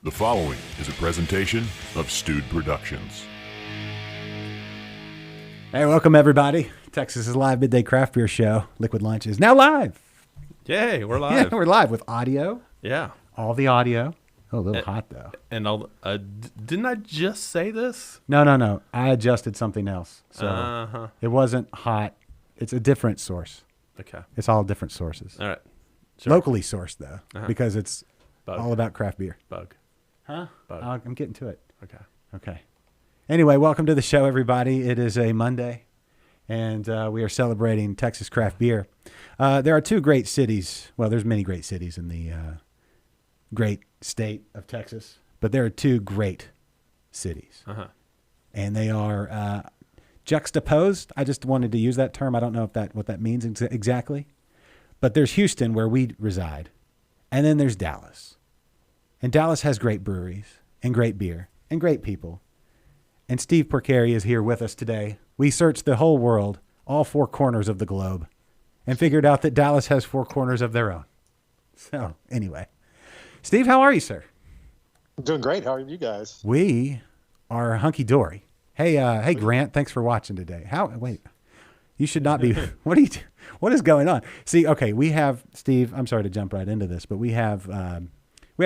The following is a presentation of Stewed Productions. Hey, welcome everybody. Texas's live midday craft beer show, Liquid Lunch, is now live. Yay, we're live. Yeah, we're live with audio. Yeah. All the audio. Oh, a little hot though. And didn't I just say this? No. I adjusted something else. So it wasn't hot. It's a different source. Okay. It's all different sources. All right. Sure. Locally sourced though, because it's all about craft beer. Bug. Huh? Bug. I'm getting to it. Okay. Anyway, welcome to the show, everybody. It is a Monday, and we are celebrating Texas craft beer. There are two great cities. Well, there's many great cities in the great state of Texas, but there are two great cities, and they are juxtaposed. I just wanted to use that term. I don't know what that means exactly, but there's Houston, where we reside, and then there's Dallas. And Dallas has great breweries and great beer and great people. And Steve Porcari is here with us today. We searched the whole world, all four corners of the globe, and figured out that Dallas has four corners of their own. So anyway, Steve, how are you, sir? I'm doing great. How are you guys? We are hunky-dory. Hey, Grant, thanks for watching today. Wait, you should not be, what is going on? See, okay, we have, Steve, I'm sorry to jump right into this, but we have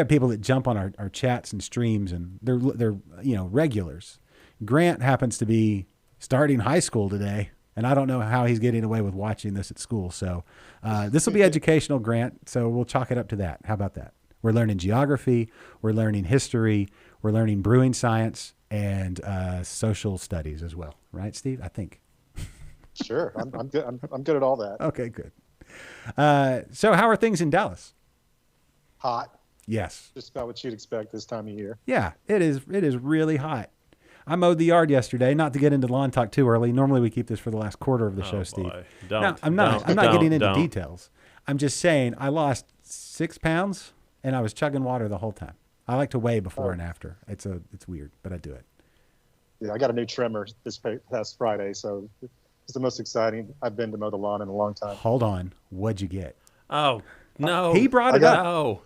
people that jump on our chats and streams, and they're regulars. Grant happens to be starting high school today, and I don't know how he's getting away with watching this at school. So this will be educational, Grant, so we'll chalk it up to that. How about that? We're learning geography, we're learning history, we're learning brewing science, and social studies as well. Right, Steve? I think. Sure. I'm good. I'm good at all that. Okay, good. So how are things in Dallas? Hot. Yes. Just about what you'd expect this time of year. Yeah, it is really hot. I mowed the yard yesterday, not to get into lawn talk too early. Normally we keep this for the last quarter of the show, Steve. No, I'm not getting into details. I'm just saying I lost 6 pounds and I was chugging water the whole time. I like to weigh before and after. It's weird, but I do it. Yeah, I got a new trimmer this past Friday, so it's the most exciting I've been to mow the lawn in a long time. Hold on. What'd you get? Oh, no. He brought it up. No.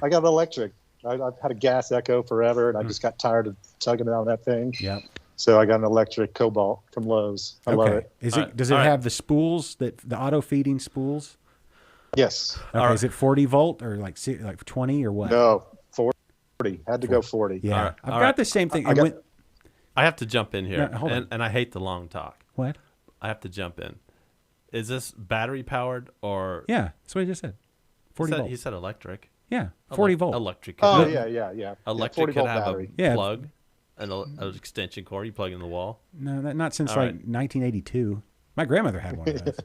I got an electric. I've had a gas Echo forever, and I just got tired of chugging down that thing. Yep. So I got an electric Cobalt from Lowe's. I love it. Does it have the spools, the auto feeding spools? Yes. Okay. Is it 40 volt or like 20 or what? No, 40. Had to go 40. Yeah. Right. I've got the same thing. I have to jump in here, No, hold on. and I hate the long talk. What? I have to jump in. Is this battery powered or? Yeah, that's what I just said. 40 volt. He said electric. Yeah, 40 volt. Electric. Oh, could- yeah. Electric 40 could volt have battery. a plug, an extension cord you plug in the wall. No, not since All like right. 1982. My grandmother had one of those.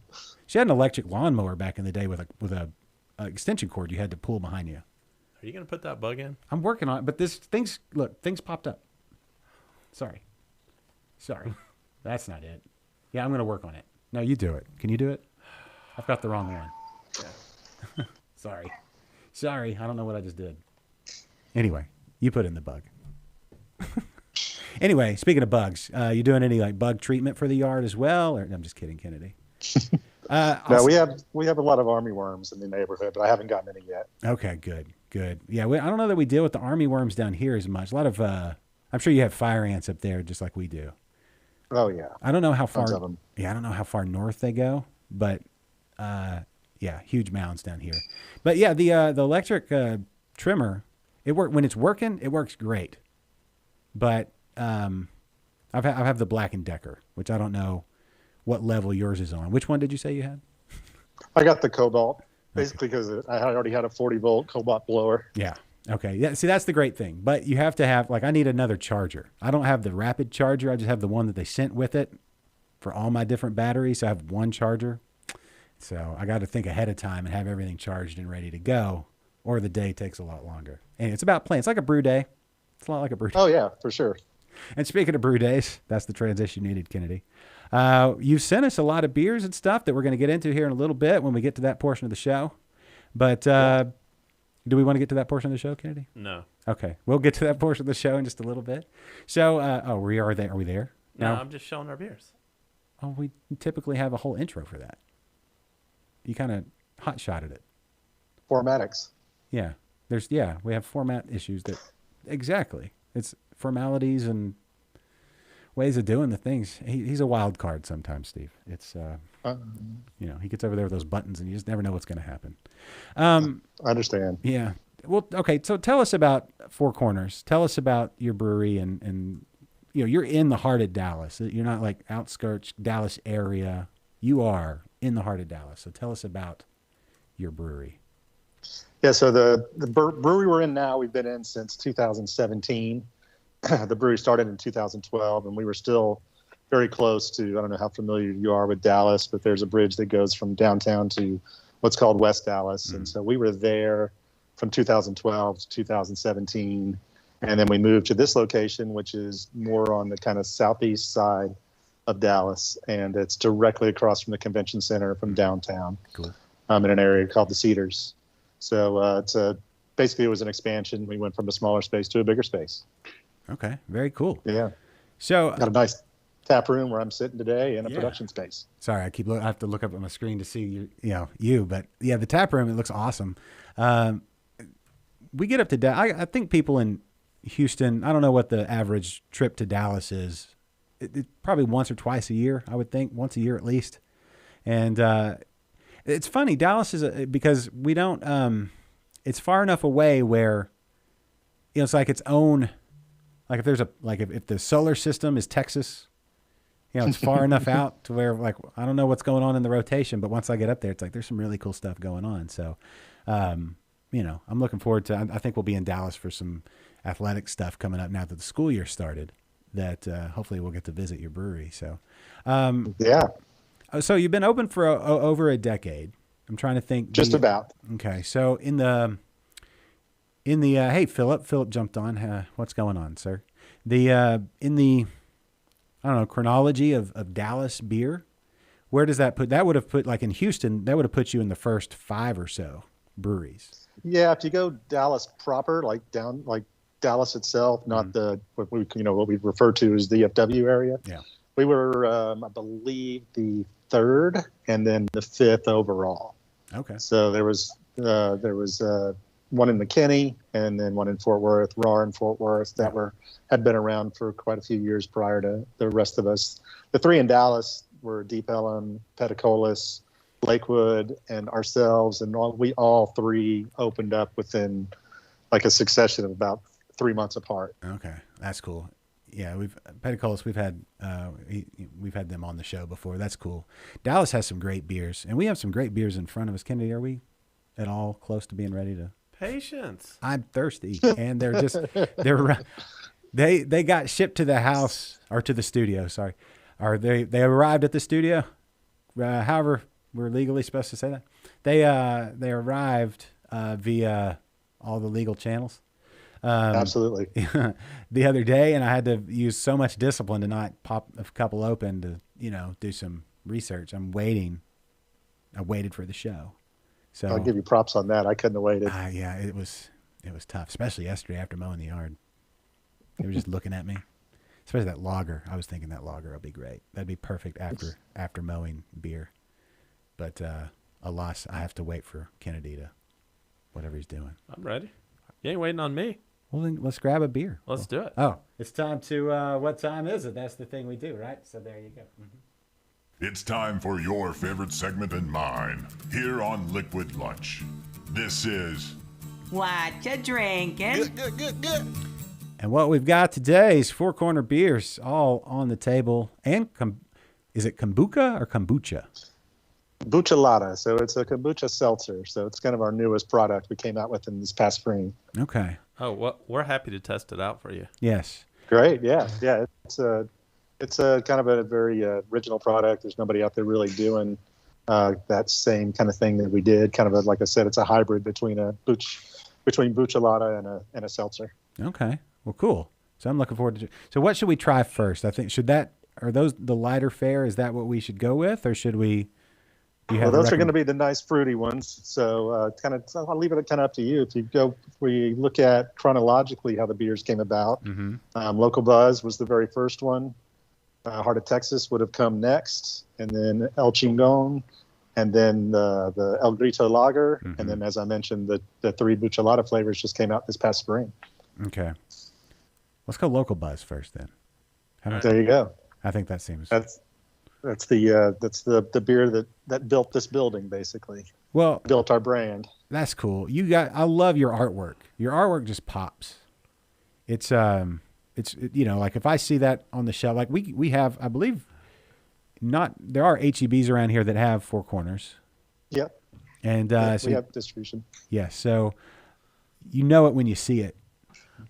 She had an electric lawnmower back in the day with a extension cord you had to pull behind you. Are you going to put that bug in? I'm working on it, but things popped up. Sorry. That's not it. Yeah, I'm going to work on it. No, you do it. Can you do it? I've got the wrong one. Yeah. Sorry. I don't know what I just did. Anyway, you put in the bug. Anyway, speaking of bugs, you doing any like bug treatment for the yard as well? Or I'm just kidding, Kennedy. No, we have a lot of army worms in the neighborhood, but I haven't gotten any yet. Okay, good. Yeah, I don't know that we deal with the army worms down here as much. A lot of, I'm sure you have fire ants up there just like we do. Oh yeah. I don't know how far. Tons of them. Yeah, I don't know how far north they go, but yeah, huge mounds down here. But yeah, the electric trimmer, when it's working, it works great. But I have the Black & Decker, which I don't know what level yours is on. Which one did you say you had? I got the Cobalt, basically because I already had a 40 volt Cobalt blower. Yeah. Okay. Yeah. See, that's the great thing. But you have to have, I need another charger. I don't have the rapid charger. I just have the one that they sent with it for all my different batteries. So I have one charger. So I got to think ahead of time and have everything charged and ready to go, or the day takes a lot longer. And it's about playing. It's like a brew day. It's a lot like a brew day. Oh yeah, for sure. And speaking of brew days, that's the transition you needed, Kennedy. You sent us a lot of beers and stuff that we're going to get into here in a little bit when we get to that portion of the show. But do we want to get to that portion of the show, Kennedy? No. Okay. We'll get to that portion of the show in just a little bit. So, are we there? No, I'm just showing our beers. Oh, we typically have a whole intro for that. You kind of hot-shotted it. Formatics. Yeah. we have format issues that exactly. It's formalities and ways of doing the things. He's a wild card sometimes, Steve. It's he gets over there with those buttons, and you just never know what's going to happen. I understand. Yeah. Well, okay. So tell us about Four Corners. Tell us about your brewery, and you're in the heart of Dallas. You're not like outskirts Dallas area. You are in the heart of Dallas. So tell us about your brewery. Yeah. So the brewery we're in now, we've been in since 2017. The brewery started in 2012, and we were still very close to, I don't know how familiar you are with Dallas, but there's a bridge that goes from downtown to what's called West Dallas. And so we were there from 2012 to 2017. And then we moved to this location, which is more on the kind of southeast side of Dallas. And it's directly across from the convention center from downtown. Cool. In an area called the Cedars. So basically it was an expansion. We went from a smaller space to a bigger space. Okay. Very cool. Yeah. So got a nice tap room where I'm sitting today and a production space. Sorry, I have to look up at my screen to see you, but yeah, the tap room, it looks awesome. We get up to Dallas. I think people in Houston, I don't know what the average trip to Dallas is. It probably once or twice a year, I would think, once a year at least. And it's funny, Dallas is because we don't. It's far enough away where it's like its own. Like if there's if the solar system is Texas, it's far enough out to where I don't know what's going on in the rotation, but once I get up there, it's like there's some really cool stuff going on. So, I'm looking forward to. I think we'll be in Dallas for some athletic stuff coming up now that the school year started. That hopefully we'll get to visit your brewery. So, yeah. So you've been open for over a decade. I'm trying to think. Just about. Okay, so in the hey, Philip jumped on. What's going on, sir? In the I don't know, chronology of Dallas beer, where does that put? That would have put in Houston. That would have put you in the first 5 or so breweries. Yeah, if you go Dallas proper, down Dallas itself, not what we refer to as the DFW area. Yeah, we were, I believe, the 3rd and then the 5th overall. Okay. So there was one in McKinney and then one in Fort Worth, Raw in Fort Worth, that had been around for quite a few years prior to the rest of us. The 3 in Dallas were Deep Ellum, Petacolis, Lakewood, and ourselves, and we all 3 opened up within a succession of about 3 months apart. Okay, that's cool. Yeah, Petacolis, we've had them on the show before. That's cool. Dallas has some great beers, and we have some great beers in front of us. Kennedy, are we at all close to being ready to? Patience. I'm thirsty, and they got shipped to the house or to the studio. Sorry, or they arrived at the studio. However, we're legally supposed to say that they arrived via all the legal channels. Absolutely. The other day, and I had to use so much discipline to not pop a couple open to do some research. I waited for the show. So I'll give you props on that. I couldn't have waited. Yeah, it was tough, especially yesterday after mowing the yard. They were just looking at me, especially that lager. I was thinking that lager will be great. That'd be perfect after mowing beer. But alas, I have to wait for Kennedy to whatever he's doing. I'm ready. You ain't waiting on me. Well, then let's grab a beer. Let's do it. Oh, it's time to. What time is it? That's the thing we do, right? So there you go. Mm-hmm. It's time for your favorite segment and mine here on Liquid Lunch. This is What you drinking? Good. And what we've got today is Four Corner beers, all on the table. And is it kombucha or kombucha? Buchalada. So it's a kombucha seltzer. So it's kind of our newest product we came out with in this past spring. Okay. Oh, well, we're happy to test it out for you. Yes. Great. Yeah. It's a kind of a very original product. There's nobody out there really doing that same kind of thing that we did. Kind of like I said, it's a hybrid between Buchalada and a seltzer. Okay. Well, cool. So I'm looking forward to. So what should we try first? I think are those the lighter fare? Is that what we should go with, or should we? Those are going to be the nice fruity ones. So I'll leave it kind of up to you. If we look at chronologically how the beers came about, Local Buzz was the very first one. Heart of Texas would have come next, and then El Chingon, and then the El Grito Lager, Mm-hmm. and then, as I mentioned, the 3 Buchelata flavors just came out this past spring. Okay. Let's go local buzz first then. There you go. I think that seems. That's the beer that built this building, basically. Well, Built our brand. that's cool. I love your artwork. Your artwork just pops. It's like if I see that on the shelf, like we have, I believe, there are HEBs around here that have Four Corners. Yep. And so we have distribution. yeah, so you know it when you see it.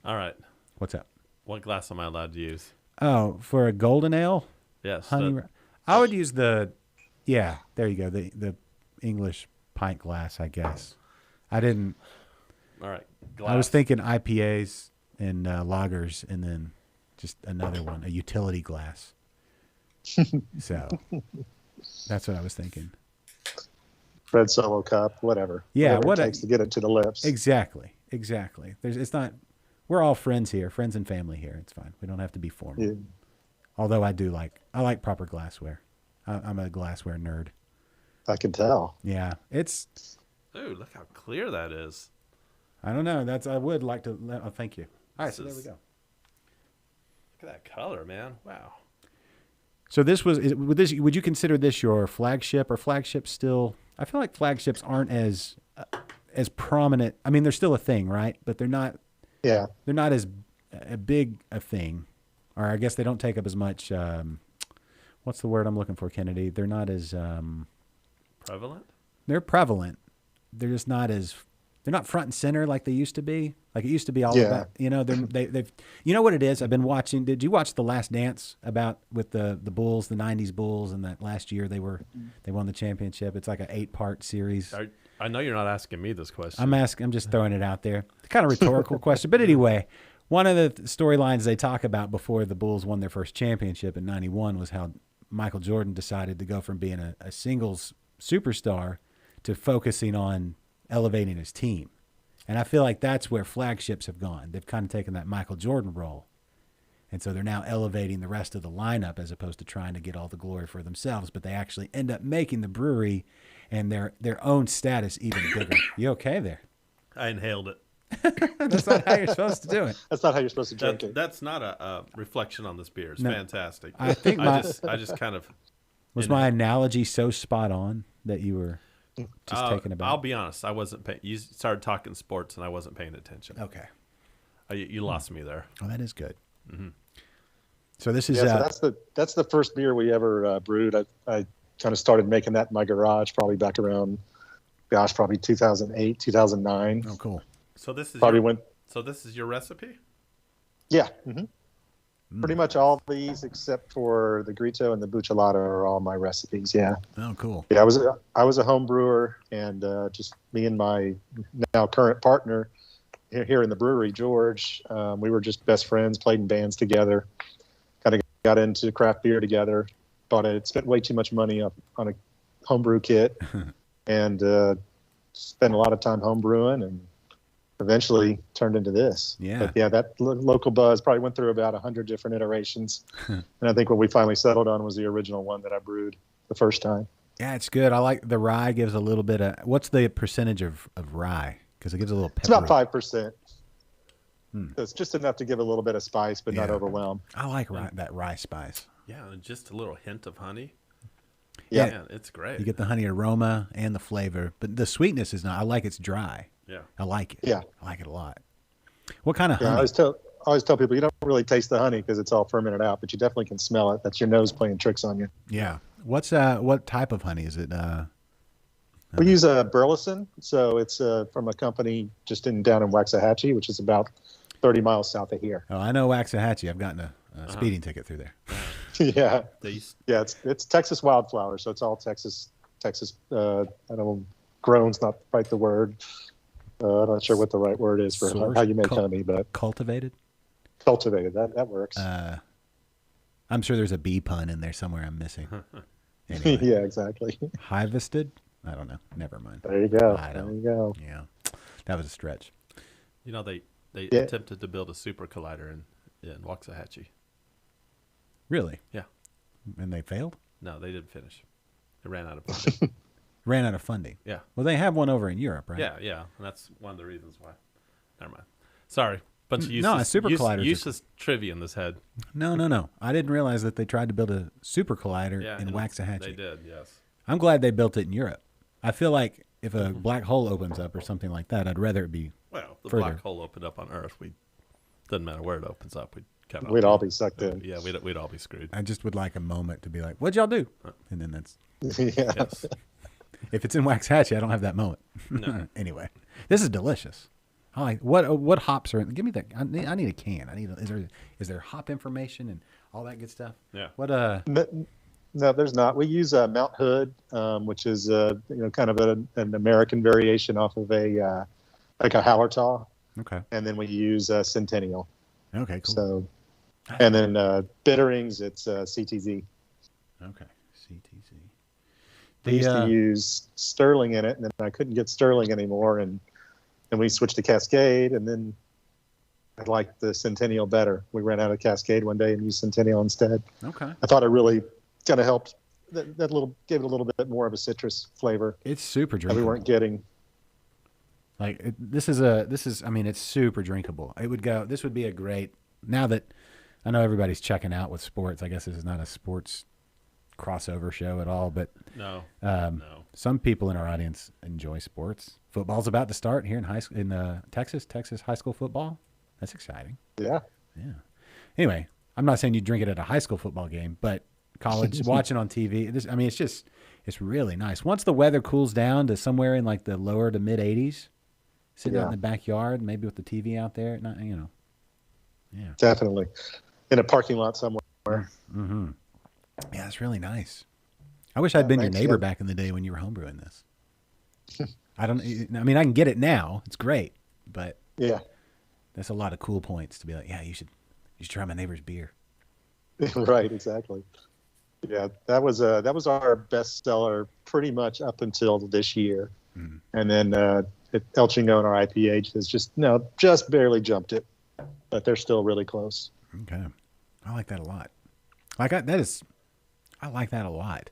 All right. What's up? What glass am I allowed to use? Oh, for a golden ale, Yes. I would use there you go, the English pint glass, I guess. I didn't. All right. I was thinking IPAs and lagers, and then just another one, a utility glass. So that's what I was thinking. Red Solo cup, whatever. Yeah, whatever it takes to get it to the lips. Exactly. It's not. We're all friends here, friends and family here. It's fine. We don't have to be formal. Yeah. Although I like proper glassware. I'm a glassware nerd. I can tell. Yeah, it's. Ooh, look how clear that is. I don't know. I would like to. Oh, thank you. All right, so there we go. Look at that color, man. Wow. So would you consider this your flagship, or flagships still? I feel like flagships aren't as prominent. I mean, they're still a thing, right? But they're not. Yeah. They're not as big a thing, or I guess they don't take up as much. What's the word I'm looking for, Kennedy? They're not as Prevalent? They're prevalent. They're just not as. They're not front and center like they used to be. Like it used to be all about. They've. You know what it is? I've been watching. Did you watch The Last Dance with the Bulls, the '90s Bulls, and that last year they won the championship? It's like an 8-part series. I know you're not asking me this question. I'm just throwing it out there. It's kind of rhetorical question, but anyway, one of the storylines they talk about before the Bulls won their first championship in '91 was how Michael Jordan decided to go from being a singles superstar to focusing on elevating his team. And I feel like that's where flagships have gone. They've kind of taken that Michael Jordan role. And so they're now elevating the rest of the lineup as opposed to trying to get all the glory for themselves. But they actually end up making the brewery and their own status even bigger. You okay there? I inhaled it. That's not how you're supposed to do it. That's not how you're supposed to drink it. That's not a reflection on this beer. It's No. fantastic. I think I just kind of was my analogy so spot on that you were just taken aback. I'll be honest. I wasn't paying. You started talking sports, and I wasn't paying attention. Okay. You lost me there. Oh, that is good. Mm-hmm. So this is so that's the first beer we ever brewed. I kind of started making that in my garage probably back around, probably 2008, 2009. oh cool. So this is probably this is your recipe? Yeah. Mm-hmm. Pretty much all these except for the Grito and the Buchelata are all my recipes. Yeah. Oh cool. Yeah, I was a home brewer, and just me and my now current partner here in the brewery, George. We were just best friends, played in bands together, kind of got into craft beer together. Spent way too much money on a homebrew kit, and spent a lot of time home brewing, and eventually turned into this. Yeah. But yeah, that local buzz probably went through about 100 different iterations. And I think what we finally settled on was the original one that I brewed the first time. Yeah, it's good. I like the rye gives a little bit of. What's the percentage of rye? Because it gives a little pepper. It's about 5%. So it's just enough to give a little bit of spice, but not overwhelm. I like that rye spice. Yeah, and just a little hint of honey. Yeah. Man, it's great. You get the honey aroma and the flavor, but the sweetness is not. I like it's dry. Yeah. I like it. Yeah. I like it a lot. What kind of Yeah, honey? I always tell people you don't really taste the honey because it's all fermented out, but you definitely can smell it. That's your nose playing tricks on you. Yeah. What type of honey is it? We use a Burleson, so it's from a company just down in Waxahachie, which is about 30 miles south of here. Oh, I know Waxahachie. I've gotten a speeding ticket through there. Yeah, These, yeah, it's Texas wildflower, so it's all Texas. I don't know, grown's not quite the word. I'm not sure what the right word is for Sourced? how you make honey, but Cultivated. cultivated. That works. I'm sure there's a bee pun in there somewhere I'm missing. Anyway. Yeah, exactly. Harvested? I don't know. Never mind. There you go. I There don't. you go. Yeah, that was a stretch. you know, they Yeah. attempted to build a super collider in Waxahachie. Really? Yeah. And they failed? No, they didn't finish. They ran out of funding. Ran out of funding. Yeah. Well, they have one over in Europe, right? Yeah, yeah. And that's one of the reasons why. Never mind. Sorry. Bunch of No, useless, super colliders are useless trivia in this head. No. I didn't realize that they tried to build a super collider Yeah, in and Waxahachie. they did, yes. I'm glad they built it in Europe. I feel like if a black hole opens up or something like that, I'd rather it be Well, the further. black hole opened up on Earth. Doesn't matter where it opens up. We'd all be sucked in. Yeah, we'd all be screwed. I just would like a moment to be like, what'd y'all do? And then that's, Yeah. Yes. if it's in Waxahachie, I don't have that moment. No. Anyway, this is delicious. I like, what hops are in, give me that. I need a can. Is there hop information and all that good stuff? Yeah. What, No, there's not. We use Mount Hood, which is kind of an American variation off of a like a Hallertau, okay. and then we use Centennial. Okay, cool. So, and then bitterings, it's CTZ. Okay, CTZ. We used to use Sterling in it, and then I couldn't get Sterling anymore, and we switched to Cascade, and then I liked the Centennial better. We ran out of Cascade one day and used Centennial instead. Okay. I thought it really kind of helped. That gave it a little bit more of a citrus flavor It's super that drinkable. we weren't getting. Like this is. I mean, it's super drinkable. This would be a great. Now that I know everybody's checking out with sports, I guess this is not a sports crossover show at all. But No. some people in our audience enjoy sports. Football's about to start here in Texas high school football. That's exciting. Yeah. Yeah. Anyway, I'm not saying you drink it at a high school football game, but college watching on TV. It's really nice. Once the weather cools down to somewhere in like the lower to mid 80s, sitting out in the backyard, maybe with the TV out there, yeah. Definitely. In a parking lot somewhere. Mm-hmm. Yeah, it's really nice. I wish I'd been your thanks, neighbor yeah. back in the day when you were homebrewing this. I can get it now. It's great, but Yeah. that's a lot of cool points to be like, yeah, you should try my neighbor's beer. Right. Exactly. Yeah. That was our best seller pretty much up until this year. Mm. And then El Chingo and our IPH has just barely jumped it, but they're still really close. Okay. I like that a lot. I like that a lot.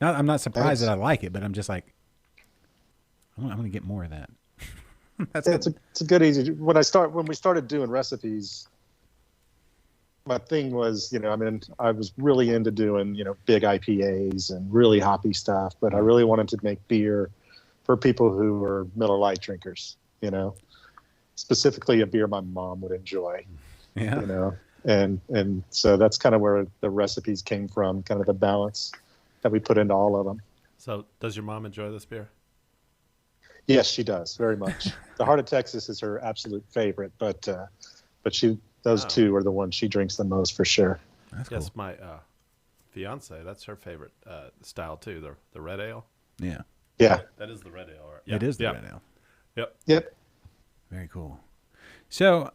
Now, I'm not surprised that I like it, but I'm just like, I'm going to get more of that. It's a good easy. When we started doing recipes, my thing was, I was really into doing, big IPAs and really hoppy stuff, but I really wanted to make beer for people who were Miller Lite drinkers, specifically a beer my mom would enjoy, Yeah. and so that's kind of where the recipes came from, kind of the balance that we put into all of them. So, does your mom enjoy this beer? Yes, she does very much. The Heart of Texas is her absolute favorite, but those two are the ones she drinks the most for sure. That's Yes, cool. my fiance, that's her favorite style too. The red ale. Yeah. Yeah. That is the red ale. Right? It is the red ale. Yep. Very cool. So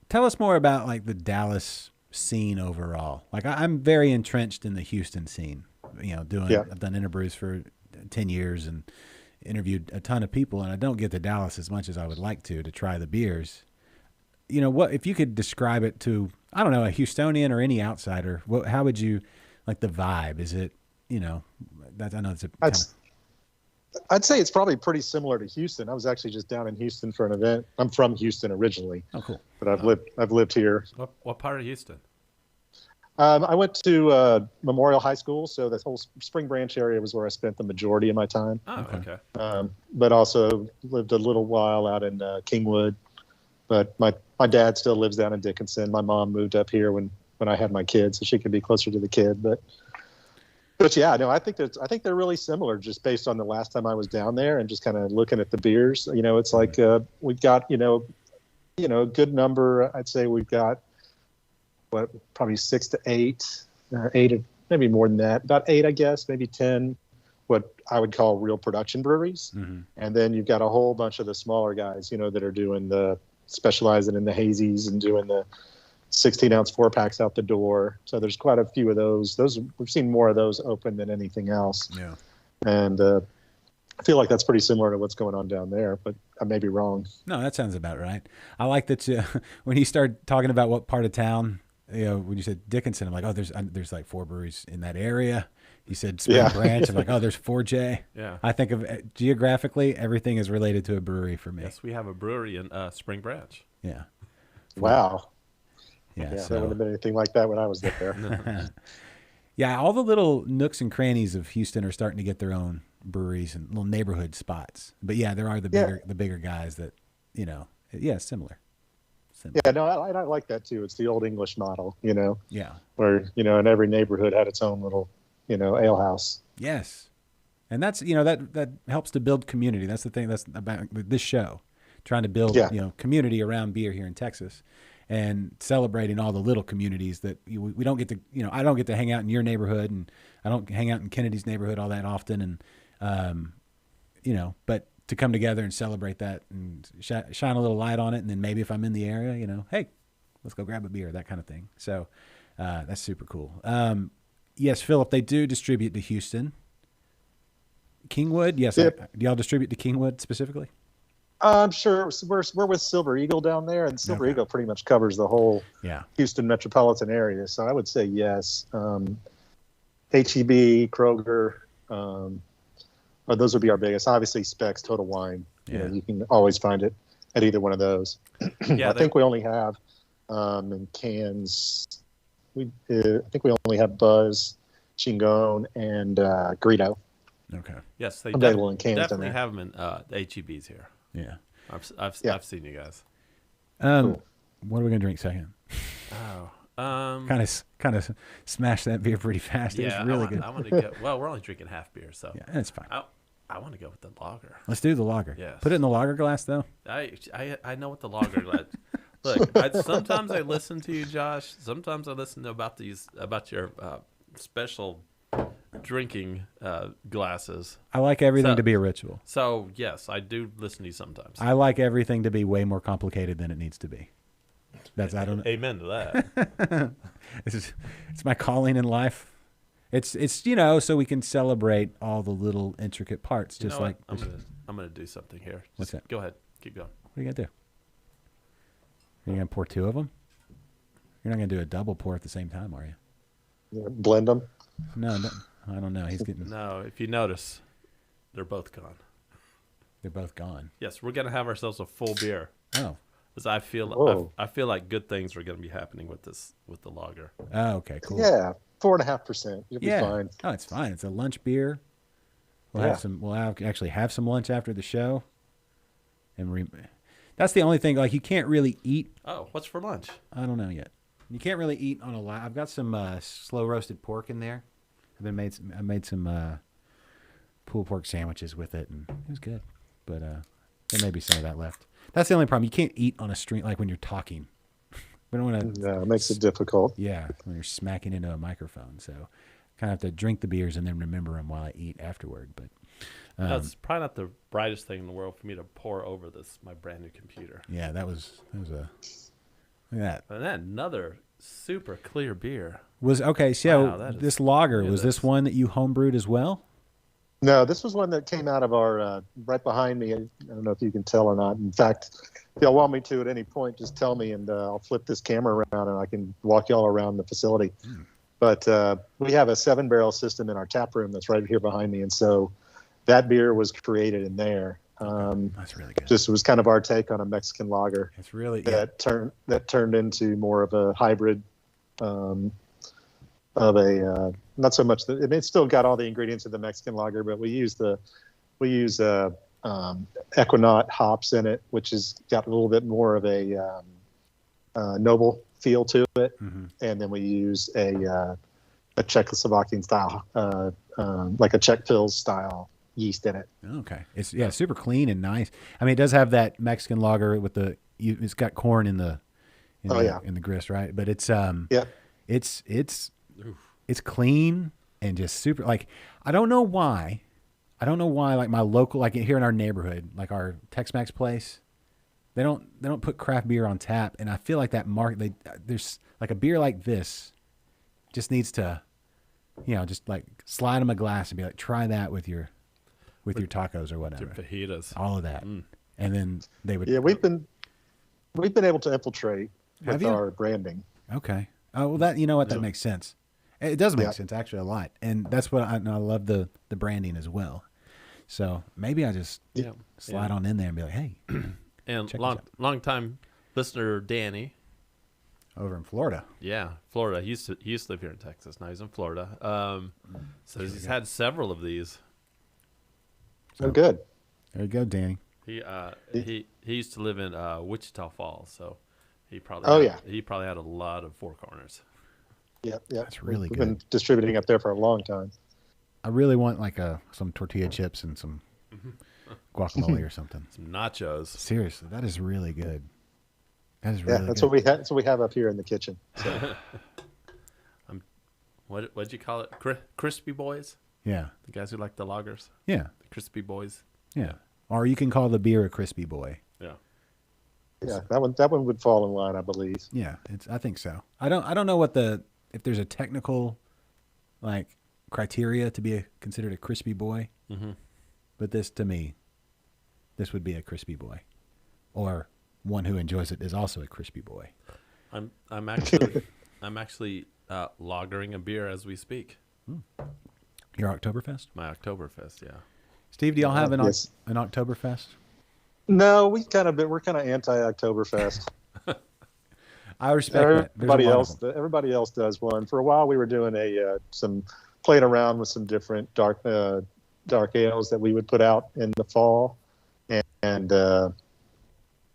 tell us more about like the Dallas scene overall. Like I'm very entrenched in the Houston scene, I've done interbrews for 10 years and interviewed a ton of people, and I don't get to Dallas as much as I would like to try the beers. What if you could describe it to, I don't know, a Houstonian or any outsider, how would you like the vibe? Is it, I know it's I'd say it's probably pretty similar to Houston. I was actually just down in Houston for an event. I'm from Houston originally. Oh, cool. But I've lived here. What part of Houston? I went to Memorial High School, so the whole Spring Branch area was where I spent the majority of my time. Oh, okay. But also lived a little while out in Kingwood. But my dad still lives down in Dickinson. My mom moved up here when I had my kids, so she could be closer to the kid. But yeah, no, I think they're really similar, just based on the last time I was down there and just kind of looking at the beers. It's like we've got a good number. I'd say we've got probably 6 to 8, 8, maybe more than that. About 8, I guess, maybe 10. What I would call real production breweries, and then you've got a whole bunch of the smaller guys, that are doing specializing in the hazies and doing the 16-ounce 4-packs out the door. So there's quite a few of those. We've seen more of those open than anything else. Yeah. And I feel like that's pretty similar to what's going on down there, but I may be wrong. No, that sounds about right. I like that when you start talking about what part of town, when you said Dickinson, I'm like, oh, there's like 4 breweries in that area. You said Spring Yeah. Branch. I'm like, oh, there's 4J. Yeah. I think of geographically, everything is related to a brewery for me. Yes, we have a brewery in Spring Branch. Yeah. Wow. Yeah. Yeah, so, there wouldn't have been anything like that when I was there. yeah, all the little nooks and crannies of Houston are starting to get their own breweries and little neighborhood spots. But yeah, there are the bigger guys that, similar. Yeah, no, I like that too. It's the old English model, Yeah. where, in every neighborhood had its own little, ale house. Yes. And that's, that helps to build community. That's the thing that's about this show, trying to build, community around beer here in Texas and celebrating all the little communities that we don't get to, I don't get to hang out in your neighborhood, and I don't hang out in Kennedy's neighborhood all that often. And, but to come together and celebrate that and shine a little light on it. And then maybe if I'm in the area, hey, let's go grab a beer, that kind of thing. So that's super cool. Yes, Philip, they do distribute to Houston. Kingwood, yes. Yep. Do y'all distribute to Kingwood specifically? I'm sure we're with Silver Eagle down there, and Silver Eagle pretty much covers the whole Houston metropolitan area. So I would say yes. HEB, Kroger, those would be our biggest. Obviously, Specs, Total Wine. Yeah. You can always find it at either one of those. Yeah, I think we only have in cans. I think we only have Buzz, Chingon, and Greedo. Okay. Yes, they available in cans. definitely have them in the HEBs here. Yeah. I've seen you guys. Cool. What are we gonna drink second? Oh, Kind of smash that beer pretty fast. yeah, It was really good. I want to go. Well, we're only drinking half beer, so Yeah, that's fine. I want to go with the lager. Let's do the lager. Yes. Put it in the lager glass though. I know what the lager glass. Look, sometimes I listen to you, Josh. Sometimes I listen to about your special drinking glasses. I like everything to be a ritual. So yes, I do listen to you sometimes. I like everything to be way more complicated than it needs to be. I don't know. Amen to that. It's my calling in life. It's so we can celebrate all the little intricate parts. You Just know like what? I'm gonna do something here. What's that? Go ahead. Keep going. What are you gonna do? Are you gonna pour two of them? You're not gonna do a double pour at the same time, are you? Blend them. No, I don't know. He's getting. No, if you notice, they're both gone. They're both gone. Yes, we're gonna have ourselves a full beer. Oh. Because I feel like good things are gonna be happening with the lager. Oh, okay, cool. Yeah, 4.5%. You'll be fine. Oh, it's fine. It's a lunch beer. We'll actually have some lunch after the show. And that's the only thing. Like, you can't really eat. Oh, what's for lunch? I don't know yet. You can't really eat on a lot. I've got some slow roasted pork in there. I made some pulled pork sandwiches with it, and it was good. But there may be some of that left. That's the only problem. You can't eat on a stream like when you're talking. We don't want to. No, it makes it difficult. Yeah, when you're smacking into a microphone. So kind of have to drink the beers and then remember them while I eat afterward. But That's probably not the brightest thing in the world for me to pour over my brand new computer. yeah, that was a. Look at that. And then another super clear beer. So Wow, that is this lager, was this one that you homebrewed as well? No, this was one that came out of our right behind me. I don't know if you can tell or not. In fact, if y'all want me to at any point, just tell me, and I'll flip this camera around and I can walk y'all around the facility. But we have a 7-barrel system in our tap room that's right here behind me, and so that beer was created in there. That's really good. Just was kind of our take on a Mexican lager. It's really that turned into more of a hybrid of a not so much that it's still got all the ingredients of the Mexican lager, but we use Equinaut hops in it, which has got a little bit more of a noble feel to it, and then we use a Czechoslovakian style, like a Czech Pils style yeast in it. Okay. It's super clean and nice. I mean, it does have that Mexican lager with it's got corn in the grist, right? But it's it's clean and just super, like, I don't know why like my local, like here in our neighborhood, like our Tex-Mex place, they don't put craft beer on tap, and I feel like that there's like a beer like this just needs to, just like slide them a glass and be like, try that with your tacos or whatever. Your fajitas. All of that. And then they would. Yeah, we've been able to infiltrate Have with you? our branding. Okay. Oh, well, that, that makes sense. It does make Yeah. sense actually a lot, and that's what I love the branding as well. So maybe I just Yeah. slide on in there and be like, hey, And Check long this out. long time listener Danny. over in Florida. Yeah, Florida. He used to live here in Texas. Now he's in Florida. So he's had several of these. So good. There you go, Danny. He used to live in Wichita Falls, so he probably he probably had a lot of Four Corners. Yeah. That's really We've good. been distributing up there for a long time. I really want like some tortilla chips and some guacamole or something. Some nachos. Seriously, that is really good. That is Yeah, really that's good. what we have. That's what we have up here in the kitchen. So What'd you call it? Crispy boys? Yeah, The guys who like the lagers? yeah, The crispy boys? yeah. Or you can call the beer a crispy boy. Yeah. yeah, that one would fall in line, I believe. Yeah, I think so. I don't know if there's a technical like criteria to be considered a crispy boy. Mm-hmm. But this would be a crispy boy, or one who enjoys it is also a crispy boy. I'm actually lagering a beer as we speak. Your Oktoberfest, My Oktoberfest, yeah. Steve. Do y'all have an Yes. Oktoberfest? No, we're kind of anti-Oktoberfest. I respect that. There's a lot of them. Everybody else does one. For a while, we were doing some playing around with some different dark ales that we would put out in the fall, and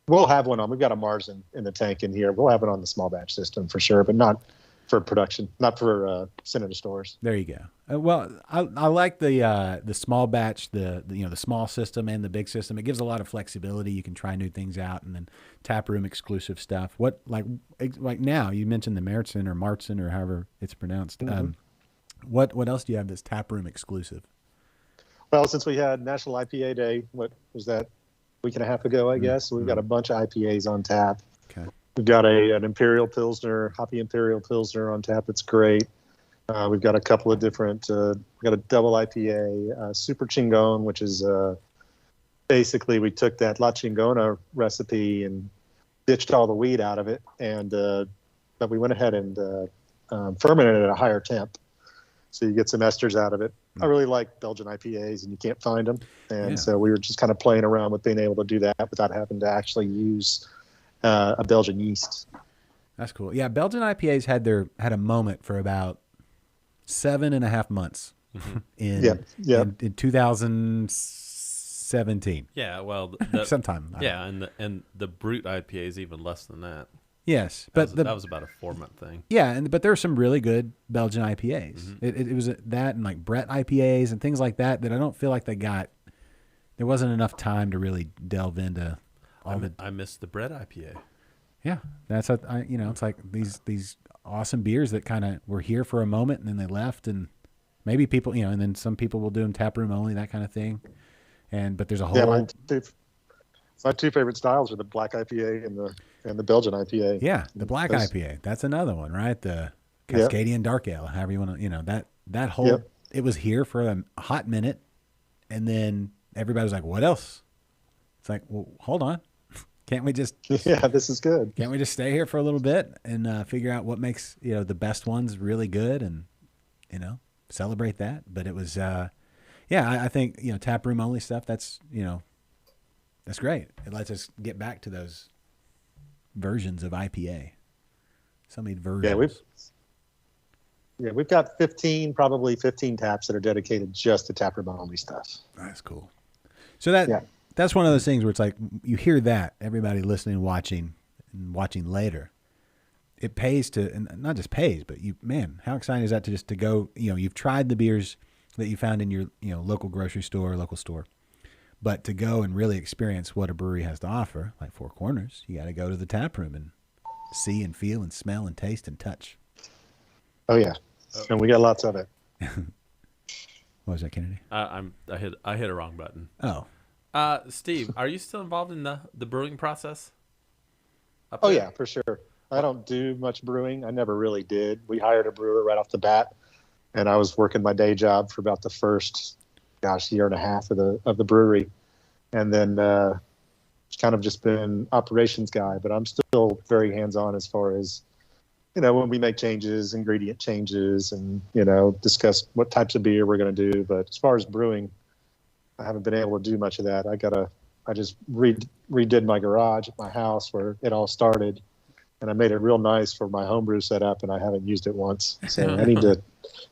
we'll have one on. We've got a Mars in the tank in here. We'll have it on the small batch system for sure, but not for production, not for Senator stores. There you go. Well, I like the small batch, the small system and the big system. It gives a lot of flexibility. You can try new things out, and then tap room exclusive stuff. What like now you mentioned the Meritzen or Martzen or however it's pronounced. Mm-hmm. What else do you have that's tap room exclusive? Well, since we had National IPA Day, what was that, week and a half ago, I guess, we've got a bunch of IPAs on tap. Okay. We've got an Imperial Pilsner, Hoppy Imperial Pilsner on tap. That's great. We've got a couple of different, we've got a double IPA, Super Chingon, which is basically we took that La Chingona recipe and ditched all the weed out of it. But we went ahead and fermented it at a higher temp. So you get some esters out of it. I really like Belgian IPAs, and you can't find them. And so we were just kind of playing around with being able to do that without having to actually use a Belgian yeast. That's cool. Yeah, Belgian IPAs had a moment for about 7.5 months in 2017. Yeah, well, Sometime. yeah, and the Brute IPA is even less than that. Yes, but That was about a 4-month thing. yeah, but there are some really good Belgian IPAs. Mm-hmm. It was that and like Brett IPAs and things like that I don't feel like they got. There wasn't enough time to really delve into all the. I missed the bread IPA. Yeah, that's it's like these awesome beers that kind of were here for a moment and then they left, and maybe people and then some people will do them tap room only, that kind of thing. But there's a whole. Yeah, my two favorite styles are the black IPA and the Belgian IPA. Yeah, the black IPA. That's another one, right? The Cascadian Dark Ale, however you want to, that whole. Yep. It was here for a hot minute, and then everybody was like, "What else?" It's like, well, hold on, can't we just? Yeah, this is good. Can't we just stay here for a little bit and figure out what makes the best ones really good and celebrate that? But it was, I think tap room only stuff. That's that's great. It lets us get back to those versions of IPA. So many versions. We've got probably 15 taps that are dedicated just to tap room only stuff. That's cool. So that's one of those things where it's like you hear that, everybody listening and watching later. It pays to, and not just pays, but how exciting is that to go, you've tried the beers that you found in your local grocery store, local store. But to go and really experience what a brewery has to offer, like Four Corners, you got to go to the tap room and see and feel and smell and taste and touch. Oh yeah, and we got lots of it. What was that, Kennedy? I hit a wrong button. Oh, Steve, are you still involved in the brewing process? Oh yeah, for sure. I don't do much brewing. I never really did. We hired a brewer right off the bat, and I was working my day job for about the first year and a half of the brewery, and then kind of just been operations guy. But I'm still very hands on as far as when we make changes, ingredient changes, and discuss what types of beer we're going to do. But as far as brewing, I haven't been able to do much of that. I just redid my garage at my house where it all started, and I made it real nice for my homebrew setup, and I haven't used it once. So I need to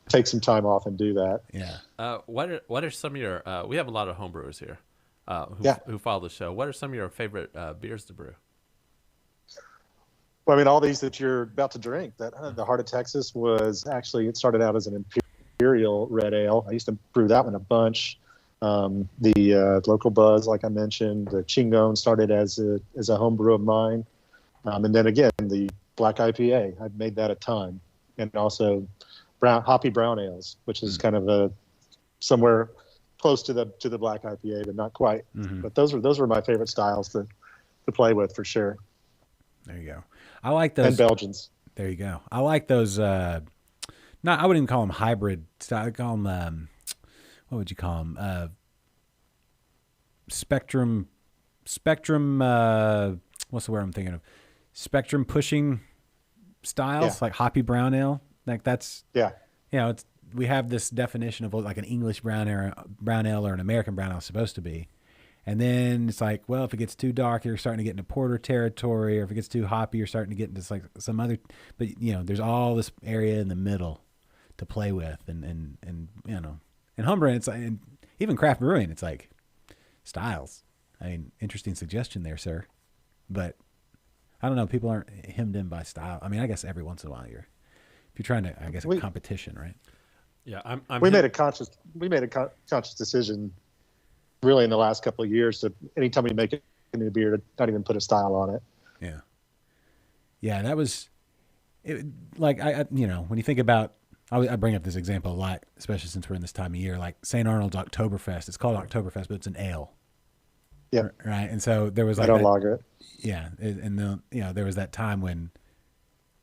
take some time off and do that. Yeah. What are some of your? We have a lot of homebrewers here, who follow the show. What are some of your favorite beers to brew? Well, I mean, all these that you're about to drink. The Heart of Texas it started out as an imperial red ale. I used to brew that one a bunch. The Local Buzz, like I mentioned, the Chingon started as a home brew of mine, and then again the Black IPA. I've made that a ton, and also hoppy brown ales, which is kind of somewhere close to the Black IPA, but not quite. Mm-hmm. But those were my favorite styles to play with for sure. There you go. I like those. And Belgians. There you go. I like those. I wouldn't even call them hybrid style. I call them. What would you call them? Spectrum. What's the word I'm thinking of? Spectrum pushing styles, like hoppy brown ale. Like that's. Yeah. It's we have this definition of what like an English brown ale or an American brown ale is supposed to be. And then it's like, well, if it gets too dark, you're starting to get into porter territory, or if it gets too hoppy, you're starting to get into like some other. But there's all this area in the middle to play with, and homebrewing, it's like, and even craft brewing, it's like styles. I mean, interesting suggestion there, sir. But I don't know, people aren't hemmed in by style. I mean, I guess every once in a while if you're trying to, I guess, a competition, right? Yeah, we made a conscious decision. Really, in the last couple of years, to anytime we make a new beer, to not even put a style on it. Yeah, that was it. Like when you think about, I bring up this example a lot, especially since we're in this time of year. Like St. Arnold's Oktoberfest, it's called Oktoberfest, but it's an ale. Yeah. Right, and so there was like I don't lager it. Yeah, and then there was that time when,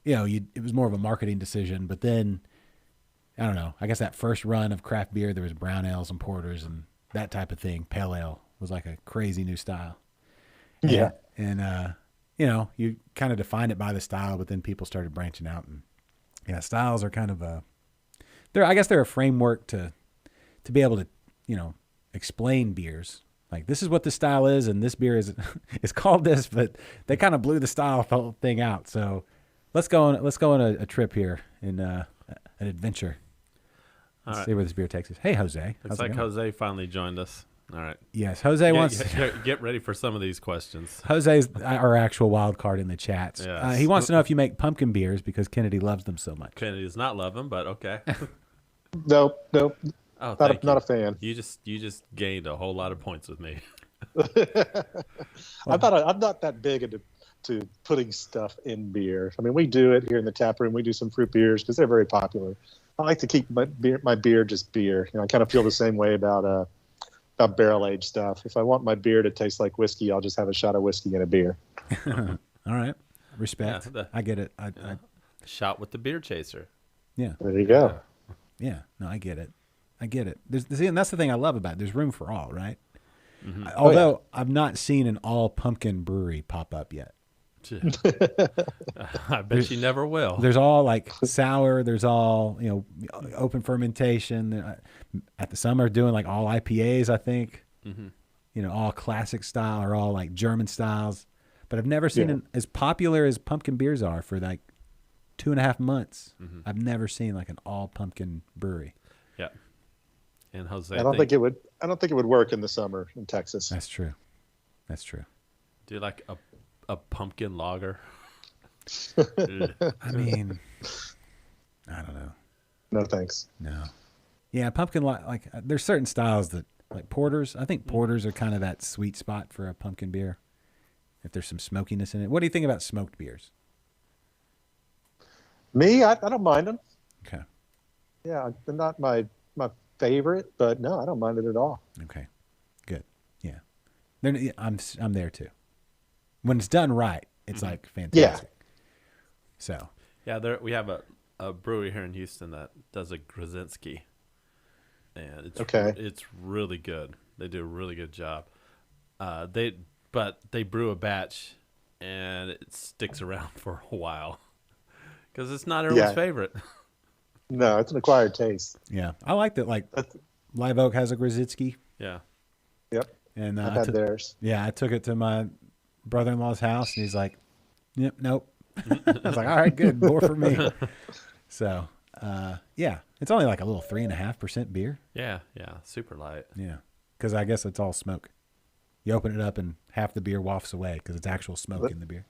it was more of a marketing decision, but then I don't know. I guess that first run of craft beer, there was brown ales and porters and that type of thing. Pale ale was like a crazy new style. Yeah. And you kind of defined it by the style, but then people started branching out, and styles are kind of I guess they're a framework to be able to, explain beers. Like, this is what this style is, and this beer is called this, but they kind of blew the style whole thing out. So let's go on a trip here in an adventure. Let's see where this beer takes us. Hey, Jose. Looks like Jose finally joined us. All right. Yes, Jose wants... Get ready for some of these questions. Jose's our actual wild card in the chats. Yes. He wants to know if you make pumpkin beers because Kennedy loves them so much. Kennedy does not love them, but okay. Nope. Oh, not a fan. You just gained a whole lot of points with me. I'm not that big into putting stuff in beer. I mean, we do it here in the tap room. We do some fruit beers because they're very popular. I like to keep my beer just beer. I kind of feel the same way about barrel aged stuff. If I want my beer to taste like whiskey, I'll just have a shot of whiskey and a beer. All right, respect. Yeah, I get it. Shot with the beer chaser. Yeah. There you go. Yeah. No, I get it. And that's the thing I love about it. There's room for all, right? Mm-hmm. Although I've not seen an all pumpkin brewery pop up yet. I bet you never will. There's all like sour. There's all open fermentation. At the summer, doing like all IPAs. I think. Mm-hmm. All classic style or all like German styles. But I've never seen as popular as pumpkin beers are for like 2.5 months. Mm-hmm. I've never seen like an all pumpkin brewery. Yeah. And Jose, I don't think it would work in the summer in Texas. That's true. Do you like a pumpkin lager? I mean, I don't know. No thanks. No. Yeah, pumpkin like there's certain styles that like porters. I think porters are kind of that sweet spot for a pumpkin beer. If there's some smokiness in it. What do you think about smoked beers? Me, I don't mind them. Okay. Yeah, they're not my favorite, but no, I don't mind it at all. Okay, good. Yeah, I'm there too. When it's done right, it's like fantastic. Yeah. So. Yeah, we have a brewery here in Houston that does a Krasinski, and it's really good. They do a really good job. But they brew a batch, and it sticks around for a while Because it's not everyone's Yeah. favorite. No, it's an acquired taste. Yeah, I like that. Like Live Oak has a Grzycki, Yeah. Yep. and I've had theirs. yeah, I took it to my brother-in-law's house, and he's like, "Yep, nope." I was like, "All right, good, more for me." So, yeah, it's only like a little 3.5% beer. Yeah. Super light. Yeah, because I guess it's all smoke. You open it up, and half the beer wafts away because it's actual smoke in the beer.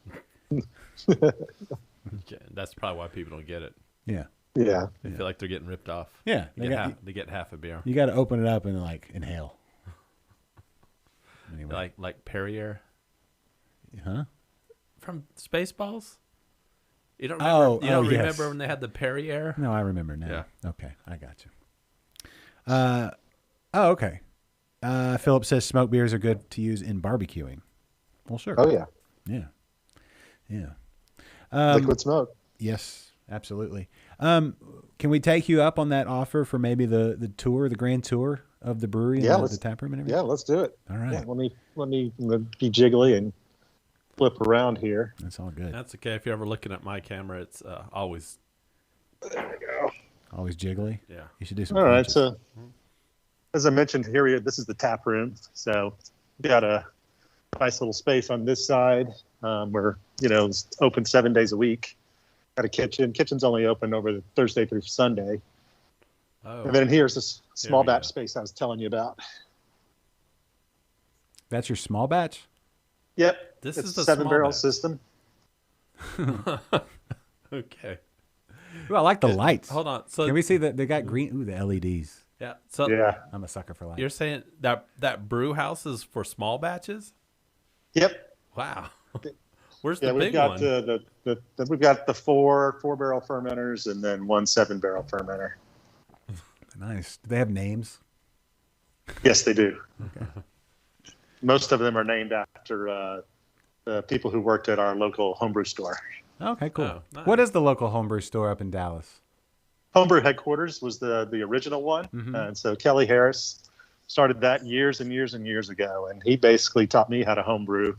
Yeah, that's probably why people don't get it. Yeah, Yeah. They feel like they're getting ripped off. yeah. They get half a beer. You got to open it up and like inhale. Anyway, Like Perrier huh? from Spaceballs. You don't Oh, remember? You don't yes. remember when they had the Perrier? No, I remember now. Yeah. Okay, I got you. Oh, okay. Philip says smoked beers are good to use in barbecuing. Well, sure. Oh yeah. Yeah. Liquid smoke. Yes, absolutely. Can we take you up on that offer for maybe the tour, the grand tour of the brewery and the tap room and everything? Yeah, let's do it. All right. Yeah, let me be jiggly and flip around here. That's all good. That's okay. If you're ever looking at my camera, it's always. There we go. Always jiggly. Yeah. You should do some. All right. crunches. So, as I mentioned, this is the tap room. So, we got a nice little space on this side. We're it's open 7 days a week. Got a kitchen. Kitchen's only open over the Thursday through Sunday. Oh. And then here's this small we go. batch space I was telling you about. That's your small batch. Yep. This it's is the a 7-barrel small batch. system. Okay. Ooh, I like the lights. Hold on. So Can we see that they got green? Ooh, the LEDs. yeah. So Yeah. I'm a sucker for lights. you're saying that brew house is for small batches? Yep. Wow. Where's Yeah, the we've big got one? we've got the 4-barrel fermenters and then 1 7-barrel fermenter. Nice. Do they have names? Yes, they do. Most of them are named after the people who worked at our local homebrew store. Okay, cool. Oh, nice. What is the local homebrew store up in Dallas? Homebrew headquarters was the original one, and so Kelly Harris started that years and years and years ago, and he basically taught me how to homebrew.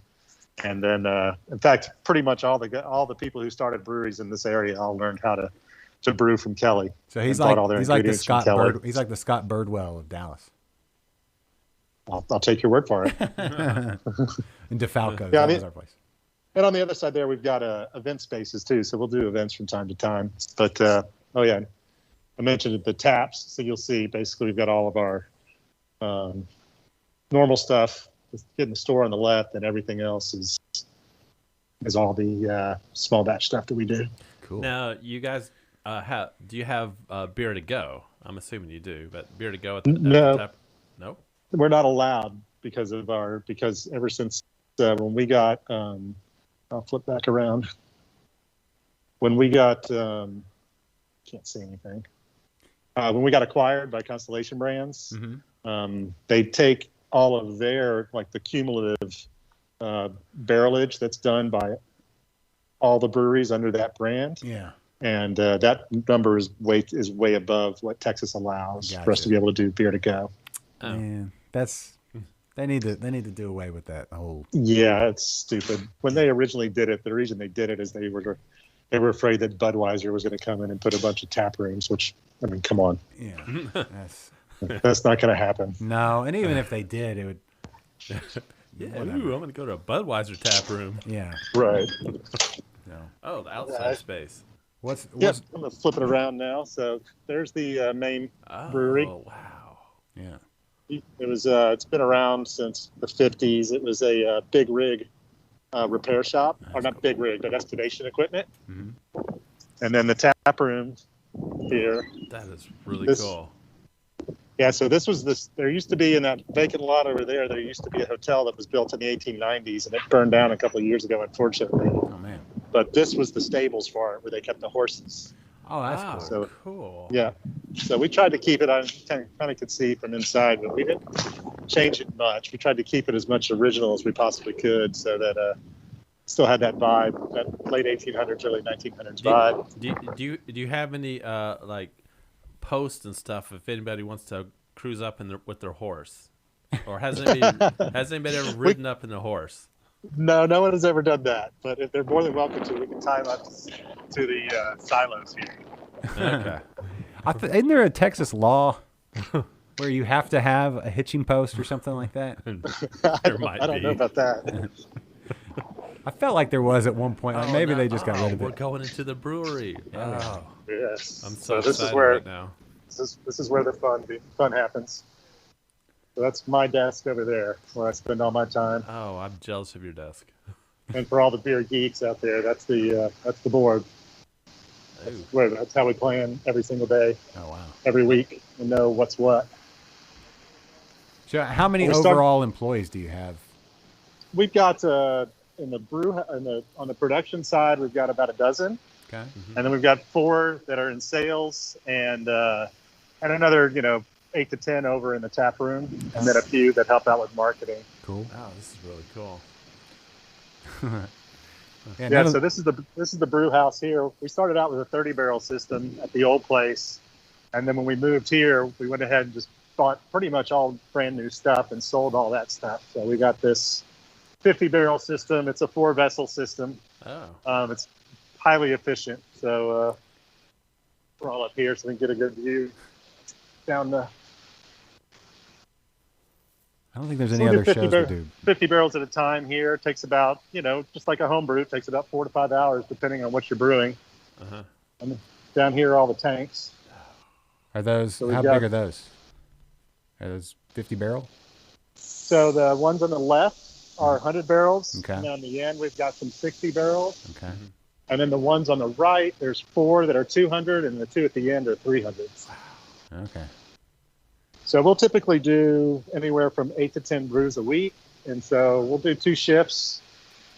And then, in fact, pretty much all the people who started breweries in this area all learned how to brew from Kelly. So he's and like bought all their he's like the ingredients from Scott Kelly. He's like the Scott Birdwell of Dallas. I'll take your word for it. And DeFalco, Yeah, I that mean- was our place. And on the other side there, we've got event spaces too. So we'll do events from time to time. But oh yeah, I mentioned the taps. So you'll see basically we've got all of our normal stuff in the store on the left, and everything else is all the small batch stuff that we do. Cool. Now, you guys do you have beer to go? I'm assuming you do, but beer to go at the No. tap? No. We're not allowed because ever since when we got I'll flip back around. When we got can't see anything. When we got acquired by Constellation Brands, they take all of their the cumulative barrelage that's done by all the breweries under that brand. Yeah. And that number is way above what Texas allows for us Gotcha. to be able to do beer to go. Oh. Man, they need to do away with that whole. Yeah, it's stupid. When they originally did it, the reason they did it is they were afraid that Budweiser was going to come in and put a bunch of tap rooms, which, I mean, come on. Yeah. That's not going to happen. No, and even if they did, it would. Yeah. Whatever. Ooh, I'm gonna go to a Budweiser tap room. Yeah. Right. No. Oh, the outside space. What's Yep. I'm going to flip it around now. So there's the main brewery. Oh, wow. Yeah. It was. It's been around since the 50s. It was a big rig repair shop, or not big rig, but estimation equipment. Mm-hmm. And then the tap room here. That is really This- cool. Yeah, so this was this. There used to be in that vacant lot over there. There used to be a hotel that was built in the 1890s, and it burned down a couple of years ago, unfortunately. Oh man. But this was the stables for it, where they kept the horses. Oh, that's Wow, cool. So- cool. Yeah, so we tried to keep it. I kind of could see from inside, but we didn't change it much. We tried to keep it as much original as we possibly could, so that still had that vibe, that late 1800s, early 1900s vibe. Do you have any like posts and stuff if anybody wants to cruise up with their horse, or has anybody ever ridden up in the horse? No, no one has ever done that. But if they're more than welcome to, we can tie them up to the silos here. Okay. Isn't there a Texas law where you have to have a hitching post or something like that? There might I don't be. know about that. I felt like there was at one point. Like maybe they just got rid of We're it. going into the brewery. Oh, Yes. I'm so this excited is where right now. this is where the fun happens. So that's my desk over there, where I spend all my time. Oh, I'm jealous of your desk. And for all the beer geeks out there, that's the board. Ooh. That's how we plan every single day, Oh wow! every week, and know what's what. So, how many We start- overall employees do you have? We've got in the on the production side, we've got about a dozen, Okay. and then we've got 4 that are in sales, and another 8 to 10 over in the tap room, and then a few that help out with marketing. Cool. Oh, this is really cool. Yeah, so this is the brew house here. We started out with a 30 barrel system at the old place, and then when we moved here, we went ahead and just bought pretty much all brand new stuff and sold all that stuff. So we got this 50 barrel system. It's a 4 vessel system. Oh. It's highly efficient. So we're all up here so we can get a good view down the. I don't think there's So any we'll do other shows we do. 50 barrels at a time here. It takes about, just like a home brew, it takes about 4 to 5 hours depending on what you're brewing. Uh-huh. And down here are all the tanks. Are those? So we've How got- big are those? Are those 50 barrel? So the ones on the left are 100 barrels. Okay. And on the end, we've got some 60 barrels. Okay. And then the ones on the right, there's 4 that are 200, and the 2 at the end are 300s. Okay. So we'll typically do anywhere from 8 to 10 brews a week. And so we'll do 2 shifts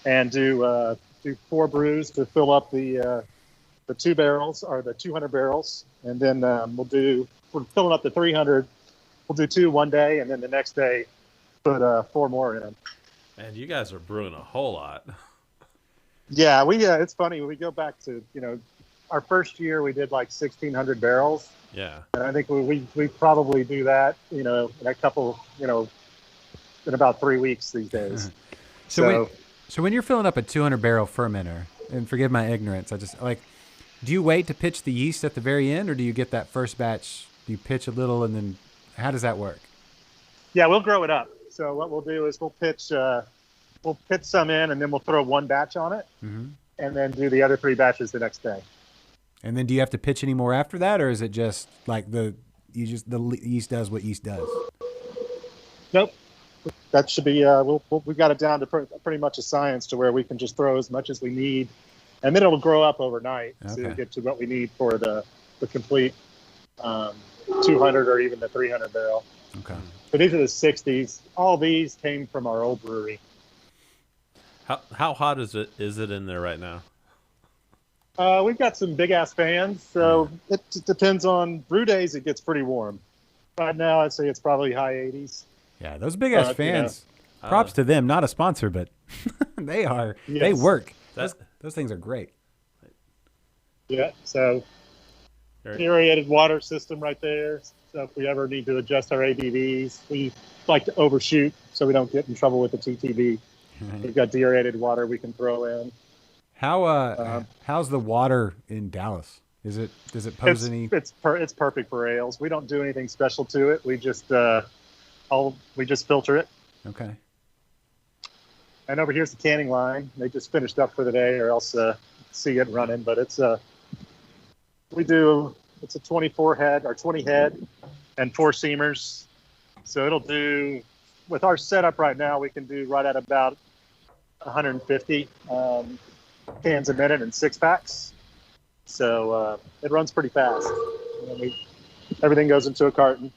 and do 4 brews to fill up the 2 barrels or the 200 barrels. And then we're filling up the 300. We'll do 2 one day, and then the next day put 4 more in them. Man, you guys are brewing a whole lot. Yeah, it's funny. We go back to, our first year we did like 1,600 barrels. Yeah. And I think we probably do that, in a couple, in about 3 weeks these days. So when you're filling up a 200 barrel fermenter, and forgive my ignorance, do you wait to pitch the yeast at the very end, or do you get that first batch? Do you pitch a little, and then how does that work? Yeah, we'll grow it up. So what we'll do is we'll pitch some in, and then we'll throw 1 batch on it, and then do the other 3 batches the next day. And then do you have to pitch any more after that, or is it just like the yeast does what yeast does? Nope. That should be, we've got it down to pretty much a science to where we can just throw as much as we need, and then it'll grow up overnight to get to what we need for the complete 200 or even the 300 barrel. Okay. So these are the 60s. All these came from our old brewery. How hot is it in there right now? We've got some big ass fans, so it depends on brew days. It gets pretty warm. Right now, I'd say it's probably high 80s. Yeah, those big ass fans. know. Props to them. Not a sponsor, but they are. Yes. They work. That's Those things are great. Yeah. So aerated water system right there. So if we ever need to adjust our ABVs, we like to overshoot so we don't get in trouble with the TTB. We've got deaerated water we can throw in. How's the water in Dallas? Does it pose any? It's perfect for ales. We don't do anything special to it. We just filter it. Okay. And over here's the canning line. They just finished up for the day, or else see it running. But it's a 24 head or 20 head and 4 seamers. So it'll do, with our setup right now, we can do right at about 150 cans a minute in 6-packs. So it runs pretty fast. And then everything goes into a carton.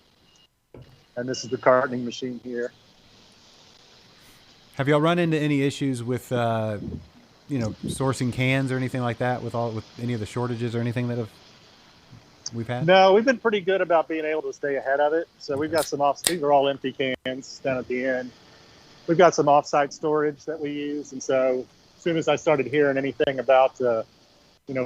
And this is the cartoning machine here. Have y'all run into any issues with, sourcing cans or anything like that with any of the shortages or anything that we've had? No, we've been pretty good about being able to stay ahead of it. So we've got some these are all empty cans down at the end. We've got some off-site storage that we use. And so as soon as I started hearing anything about,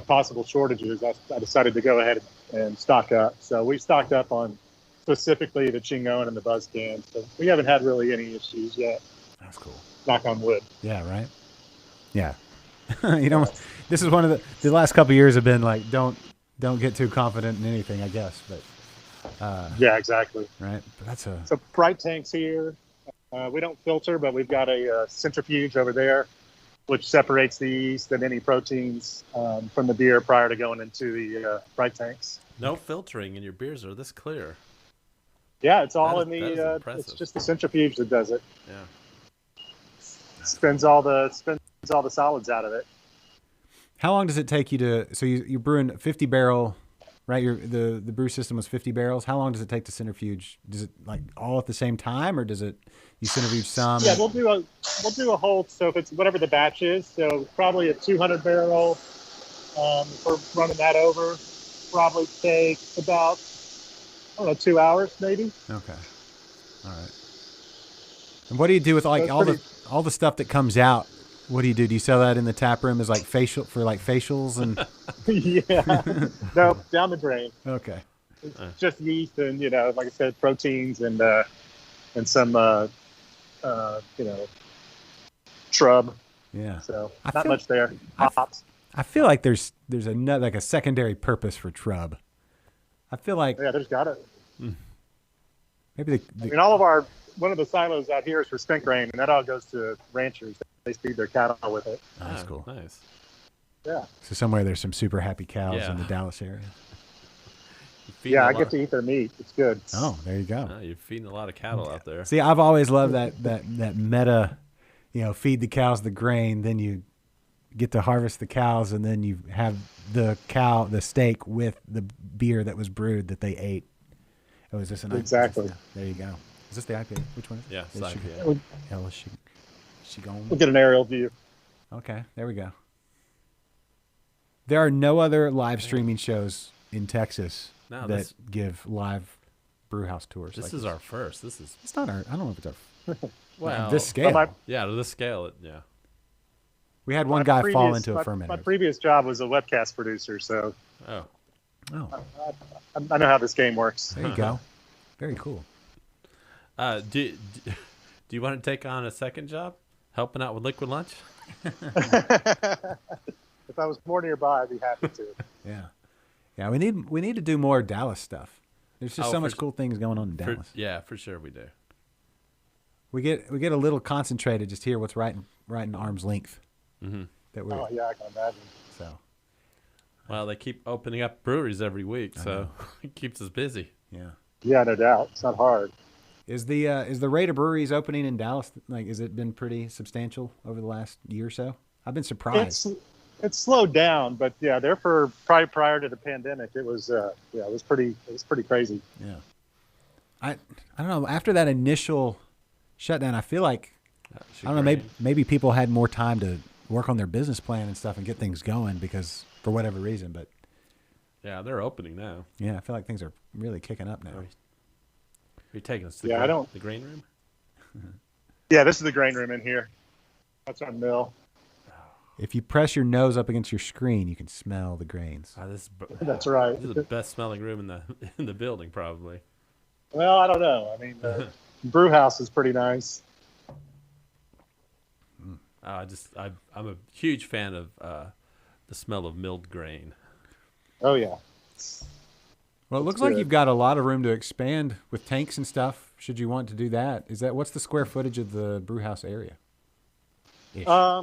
possible shortages, I decided to go ahead and stock up. So we stocked up on specifically the Chingon and the Buzz cans. So we haven't had really any issues yet. That's cool. Knock on wood. Yeah, right. Yeah. You know, this is one of the last couple of years have been like, don't get too confident in anything, I guess. But Yeah, exactly. right. But that's a So bright tanks here. We don't filter, but we've got a centrifuge over there, which separates the yeast and any proteins from the beer prior to going into the bright tanks. No filtering, and your beers are this clear. Yeah, it's all That is it's impressive. just the centrifuge that does it. Yeah. Spins all the solids out of it. How long does it take you to? So you're brewing 50 barrel, right? The brew system was 50 barrels. How long does it take to centrifuge? Does it like all at the same time, or does it you centrifuge some? Yeah, we'll do a whole. So if it's whatever the batch is, so probably a 200 barrel. If we're running that over, probably take about 2 hours maybe. Okay. All right. And what do you do with like all the stuff that comes out? What do you do? Do you sell that in the tap room as like facials and? Yeah. No, down the drain. Okay. It's just yeast and like I said, proteins and some shrub. Yeah. So I not feel- much there. I- Hops. I feel like there's a secondary purpose for trub. I feel like Yeah, there's got it. maybe I mean, one of the silos out here is for spent grain, and that all goes to ranchers. They feed their cattle with it. oh, that's Ah, cool. Nice. Yeah. So somewhere there's some super happy cows Yeah. in the Dallas area. You're feeding Yeah, a I lot get to eat their meat. It's good. Oh, there you go. You're feeding a lot of cattle out there. See, I've always loved that meta, feed the cows the grain, then you get to harvest the cows, and then you have the steak with the beer that was brewed that they ate. Oh, is this an IPA? Exactly. There you go. Is this the IPA? Which one? Yeah, Is she, IPA. hell, is she gone? We'll get an aerial view. Okay, there we go. There are no other live streaming shows in Texas No, that give live brew house tours. This like is our first. This is It's not our. I don't know if it's our. well, this scale. Yeah, to this scale, yeah. We had one guy fall into a My fermenter. previous job was a webcast producer, so Oh, Oh, I know how this game works. there you go. Very cool. do you want to take on a second job, helping out with Liquid Lunch? If I was more nearby, I'd be happy to. Yeah. We need to do more Dallas stuff. There's just Oh, so for much s- cool things going on in Dallas. For sure we do. We get a little concentrated just here. What's right in arm's length. Mm-hmm. That we're Oh yeah, I can imagine. so. Well, they keep opening up breweries every week, so it keeps us busy. Yeah. Yeah, no doubt. It's not hard. Is the rate of breweries opening in Dallas has it been pretty substantial over the last year or so? I've been surprised. It's slowed down, but yeah, there for probably prior to the pandemic, it was pretty crazy. Yeah. I don't know. After that initial shutdown, I feel like I don't know. Maybe people had more time to work on their business plan and stuff and get things going because for whatever reason. But Yeah, they're opening now. yeah, I feel like things are really kicking up now. Are you taking us to Yeah, I don't- the grain room? Yeah, this is the grain room in here. That's our mill. If you press your nose up against your screen, you can smell the grains. That's right. This is the best smelling room in the building, probably. Well, I don't know. I mean, the brew house is pretty nice. I'm a huge fan of the smell of milled grain. Oh yeah. Well, it That's looks like good. you've got a lot of room to expand with tanks and stuff. Should you want to do that? What's the square footage of the brew house area? Ish. I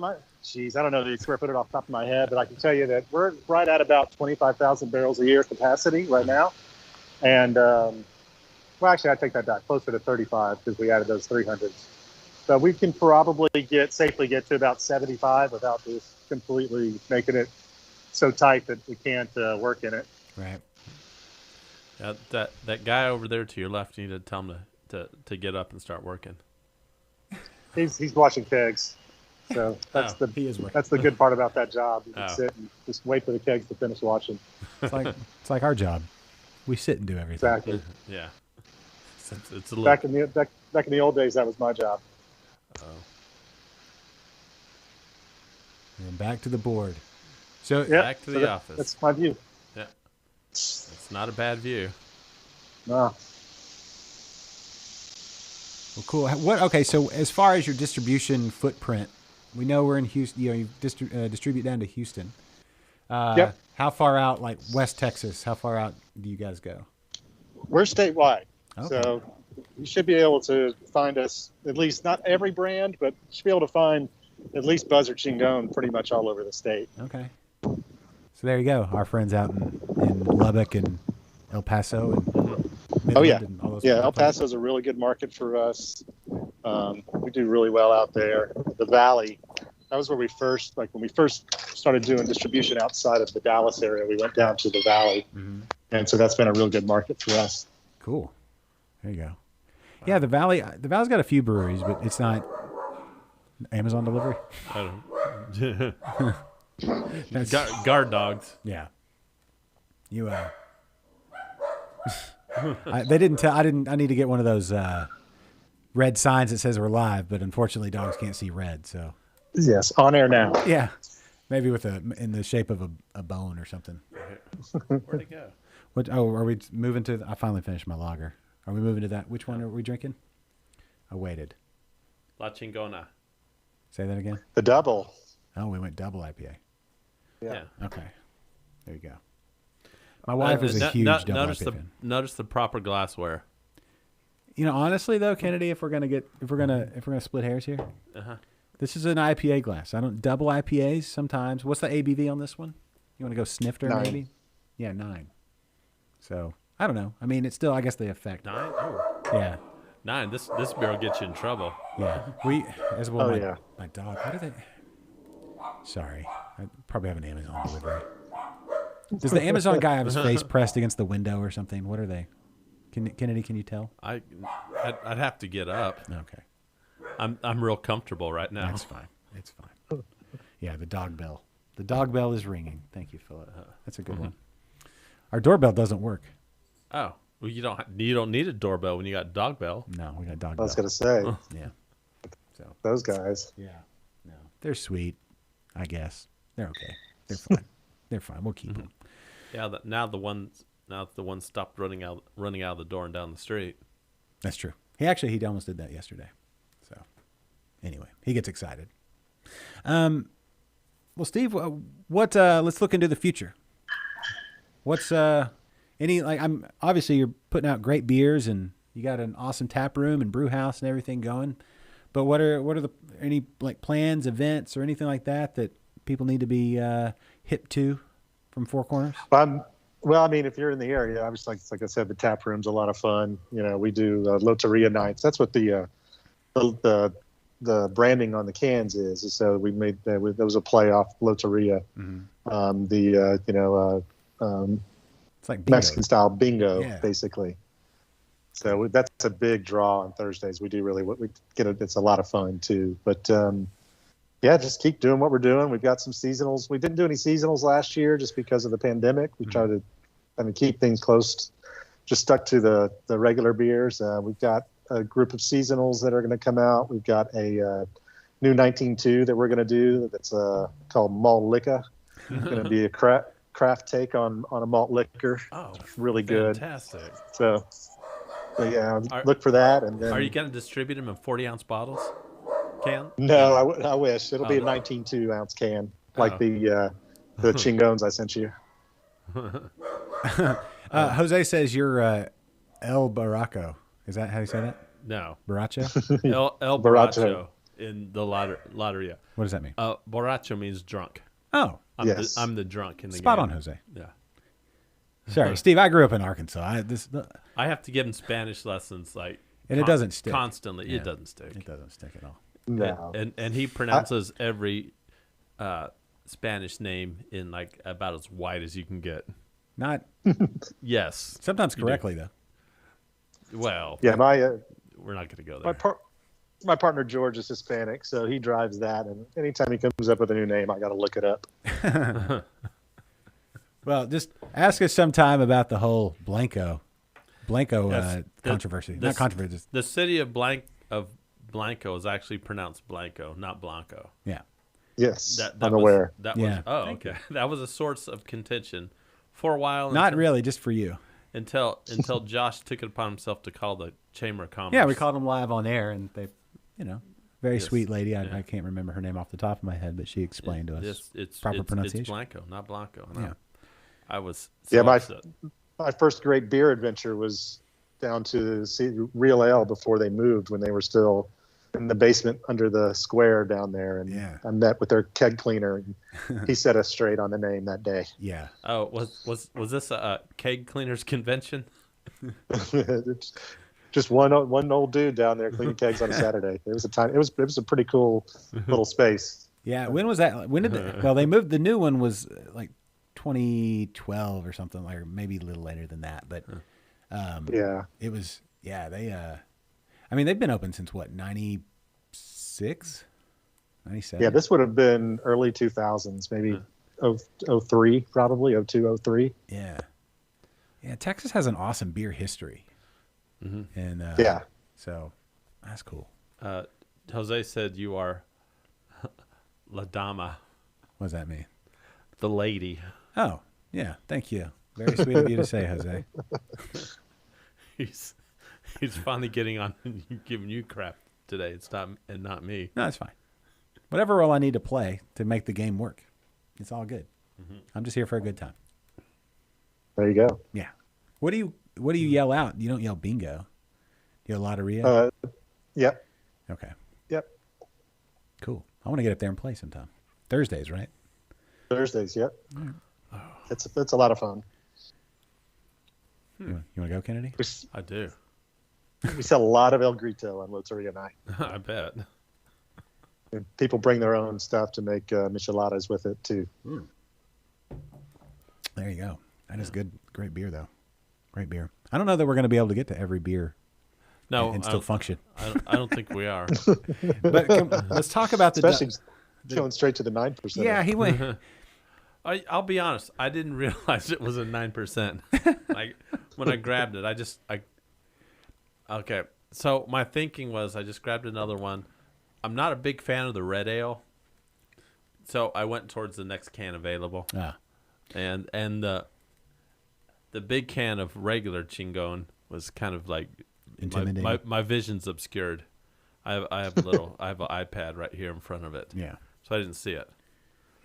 don't know the square footage off the top of my head, but I can tell you that we're right at about 25,000 barrels a year capacity right now. And, well, actually, I take that back, closer to 35 because we added those 300s. So we can probably safely get to about 75 without just completely making it so tight that we can't work in it. Right. Yeah, that guy over there to your left, you need to tell him to get up and start working. He's washing kegs. So that's he is working. that's the good part about that job. You can Oh. sit and just wait for the kegs to finish washing. It's like our job. We sit and do everything. Exactly. Yeah. It's a little. Back in the old days, that was my job. And back to the board. So Yeah, Back to the office. That's my view. Yeah. It's not a bad view. No. Well, cool. Okay, so as far as your distribution footprint, we know we're in Houston. You distribute down to Houston. Yep. How far out, like West Texas? How far out do you guys go? We're statewide, Okay. so you should be able to find us, at least not every brand, but you should be able to find at least Buzzard Chingon pretty much all over the state. Okay. So there you go. Our friends out in Lubbock and El Paso and Midland and all those El places. Paso is a really good market for us. We do really well out there. The Valley, that was where we first, like when we first started doing distribution outside of the Dallas area, we went down to the Valley. And so that's been a real good market for us. Cool. There you go. Yeah, the Valley's got a few breweries, but it's not Amazon delivery. I don't. That's, Guard dogs. yeah. You they didn't tell. I need to get one of those red signs that says we're live, but unfortunately, dogs can't see red. So Yes, on air now. yeah, maybe with in the shape of a bone or something. Where'd it go? What? Oh, are we moving to? I finally finished my lager. Are we moving to that? Which one are we drinking? I waited. La Chingona. Say that again. The double. Oh, we went double IPA. Yeah. Okay, there you go. My wife is a huge double IPA fan. Notice the proper glassware. You know, honestly though, Kennedy, if we're gonna split hairs here, this is an IPA glass. I don't double IPAs sometimes. What's the ABV on this one? You want to go snifter 9. maybe? Yeah, 9. So I don't know. I mean, it's still, I guess, the effect. 9? Oh. Yeah, 9. This beer will get you in trouble. yeah. We as well. Oh, my, yeah. my dog. What are they? Sorry, I probably have an Amazon delivery. Does the Amazon guy have his face pressed against the window or something? What are they? Kennedy, can you tell? I'd have to get up. Okay, I'm real comfortable right now. that's fine. It's fine. Yeah, the dog bell. The dog bell is ringing. Thank you, Philip. That's a good one. Our doorbell doesn't work. Oh, well, you don't need a doorbell when you got dog bell. No, we got dog I bell. was going to say, Yeah. So those guys. yeah, no, they're sweet. I guess they're okay. They're fine. They're fine. We'll keep them. Yeah. Now the ones stopped running out of the door and down the street. That's true. He almost did that yesterday. So anyway, he gets excited. Well, Steve, what? Let's look into the future. What's I'm obviously you're putting out great beers and you got an awesome tap room and brew house and everything going. But what are any like plans, events, or anything like that people need to be hip to from Four Corners? Well, I mean, if you're in the area, obviously, like I said, the tap room's a lot of fun. You know, we do Loteria nights. That's what the branding on the cans is. So we made there was a playoff Loteria. It's like bingo. Mexican style bingo, Yeah. basically. So that's a big draw on Thursdays. We do really it's a lot of fun too. But yeah, just keep doing what we're doing. We've got some seasonals. We didn't do any seasonals last year just because of the pandemic. We try to kind of keep things close, just stuck to the regular beers. We've got a group of seasonals that are going to come out. We've got a new 19.2 that we're going to do that's called Malt Liquor. It's going to be a craft take on a malt liquor. Oh, really good. Fantastic. So yeah, look for that. And then, Are you going to distribute them in 40-ounce bottles? Can? No, I wish. It'll be a 19.2 ounce can, like the Chingons I sent you. Jose says you're El Barraco. Is that how you say that? No. Borracho? El Borracho in the Lotteria. What does that mean? Borracho means drunk. Oh, Yes. I'm the drunk in the spot game. on, Jose. Yeah. Sorry, Steve. I grew up in Arkansas. I have to give him Spanish lessons And it doesn't stick. Constantly. Yeah. It doesn't stick. It doesn't stick at all. No. And he pronounces every Spanish name in like about as wide as you can get. Not Yes. sometimes correctly though. Well, Yeah, we're not going to go there. my partner George is Hispanic, so he drives that. And anytime he comes up with a new name, I got to look it up. Well, just ask us sometime about the whole Blanco Yes. controversy. The- Not controversy. Just, The city of Blanco is actually pronounced Blanco, not Blanco. yeah. Yes, That I'm was, aware. That Yeah. was okay. That was a source of contention for a while. Not until- really, just for you. until Josh took it upon himself to call the Chamber of Commerce. Yeah, we called them live on air, and they, very Yes. sweet lady. I Yeah. can't remember her name off the top of my head, but she explained to us It's proper pronunciation. It's Blanco, not Blanco. And Yeah. I was so Yeah, upset. my first great beer adventure was down to see Real Ale before they moved, when they were still in the basement under the square down there. And Yeah. I met with their keg cleaner, and he set us straight on the name that day. Yeah. Oh, was this a keg cleaners convention? It's just one old dude down there cleaning kegs on a Saturday. It was a pretty cool little space. Yeah. When was that? When did they moved? The new one was like 2012 or something, or maybe a little later than that. But Yeah. it was. Yeah. They've been open since what, 96, 97? Yeah, this would have been early 2000s, maybe 03, probably 02, 03. Yeah. Yeah. Texas has an awesome beer history. Mm-hmm. And Yeah. so that's cool. Jose said you are La Dama, What does that mean? the lady. Oh, yeah. Thank you. Very sweet of you to say, Jose. He's finally getting on and giving you crap today. It's not me. No, it's fine. Whatever role I need to play to make the game work, it's all good. Mm-hmm. I'm just here for a good time. There you go. Yeah. What do you yell out? You don't yell bingo. You yell lotteria? Yep. Okay. Yep. Cool. I want to get up there and play sometime. Thursdays, right? Thursdays. Yep. It's a lot of fun. You want to go, Kennedy? I do. We sell a lot of El Grito on Loteria night. I bet. And people bring their own stuff to make micheladas with it too. There you go. That is good. Great beer, though. Great beer. I don't know that we're going to be able to get to every beer No, and still function. I don't think we are. But let's talk about Especially going straight to the 9%. Yeah, he went. I'll be honest. I didn't realize it was a 9%. Like when I grabbed it, okay. So my thinking was I just grabbed another one. I'm not a big fan of the red ale, so I went towards the next can available. Ah. And the big can of regular Chingon was kind of like Intimidating. my vision's obscured. I have an iPad right here in front of it. Yeah. So I didn't see it.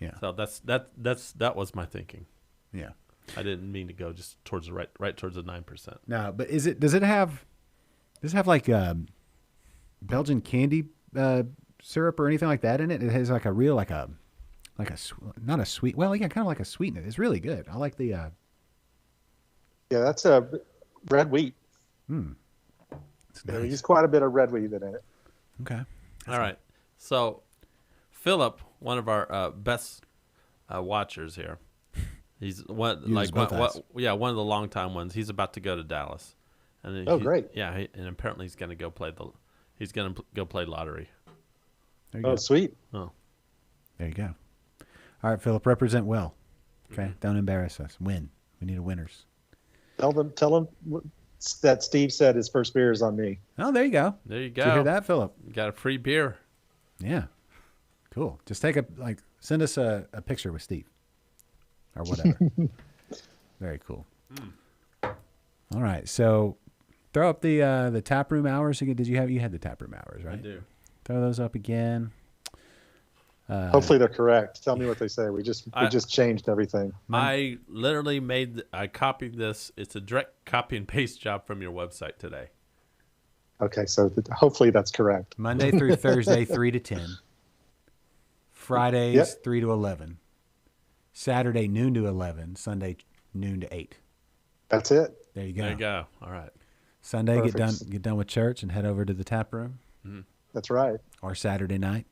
Yeah. So that was my thinking. Yeah. I didn't mean to go just towards the right towards the 9%. No, but does it have like Belgian candy syrup or anything like that in it? It has like a real not a sweet. Well, yeah, kind of like a sweetness. It's really good. I like the. Yeah, that's a red wheat. It's Yeah, we nice. use quite a bit of red wheat in it. Okay. All right. So Philip, one of our best watchers here. He's one Uses both eyes. one of the longtime ones. He's about to go to Dallas. And Great. Yeah, and apparently he's going to go play lottery. There you Oh, go. sweet. Oh. There you go. All right, Philip, represent well. Okay, don't embarrass us. Win. We need a winners. Tell them that Steve said his first beer is on me. Oh, there you go. There you go. Did you hear that, Philip? You got a free beer. Yeah. Cool. Just send us a picture with Steve or whatever. Very cool. All right. So throw up the tap room hours again. You had the tap room hours, right? I do. Throw those up again. Hopefully they're correct. Tell me what they say. We just changed everything. I literally I copied this. It's a direct copy and paste job from your website today. Okay, so hopefully that's correct. Monday through Thursday, 3 to 10. Fridays, Yep. 3 to 11. Saturday, noon to 11. Sunday, noon to 8. That's it. There you go. There you go. All right. Sunday, Perfect. get done with church and head over to the tap room. That's right. Or Saturday night.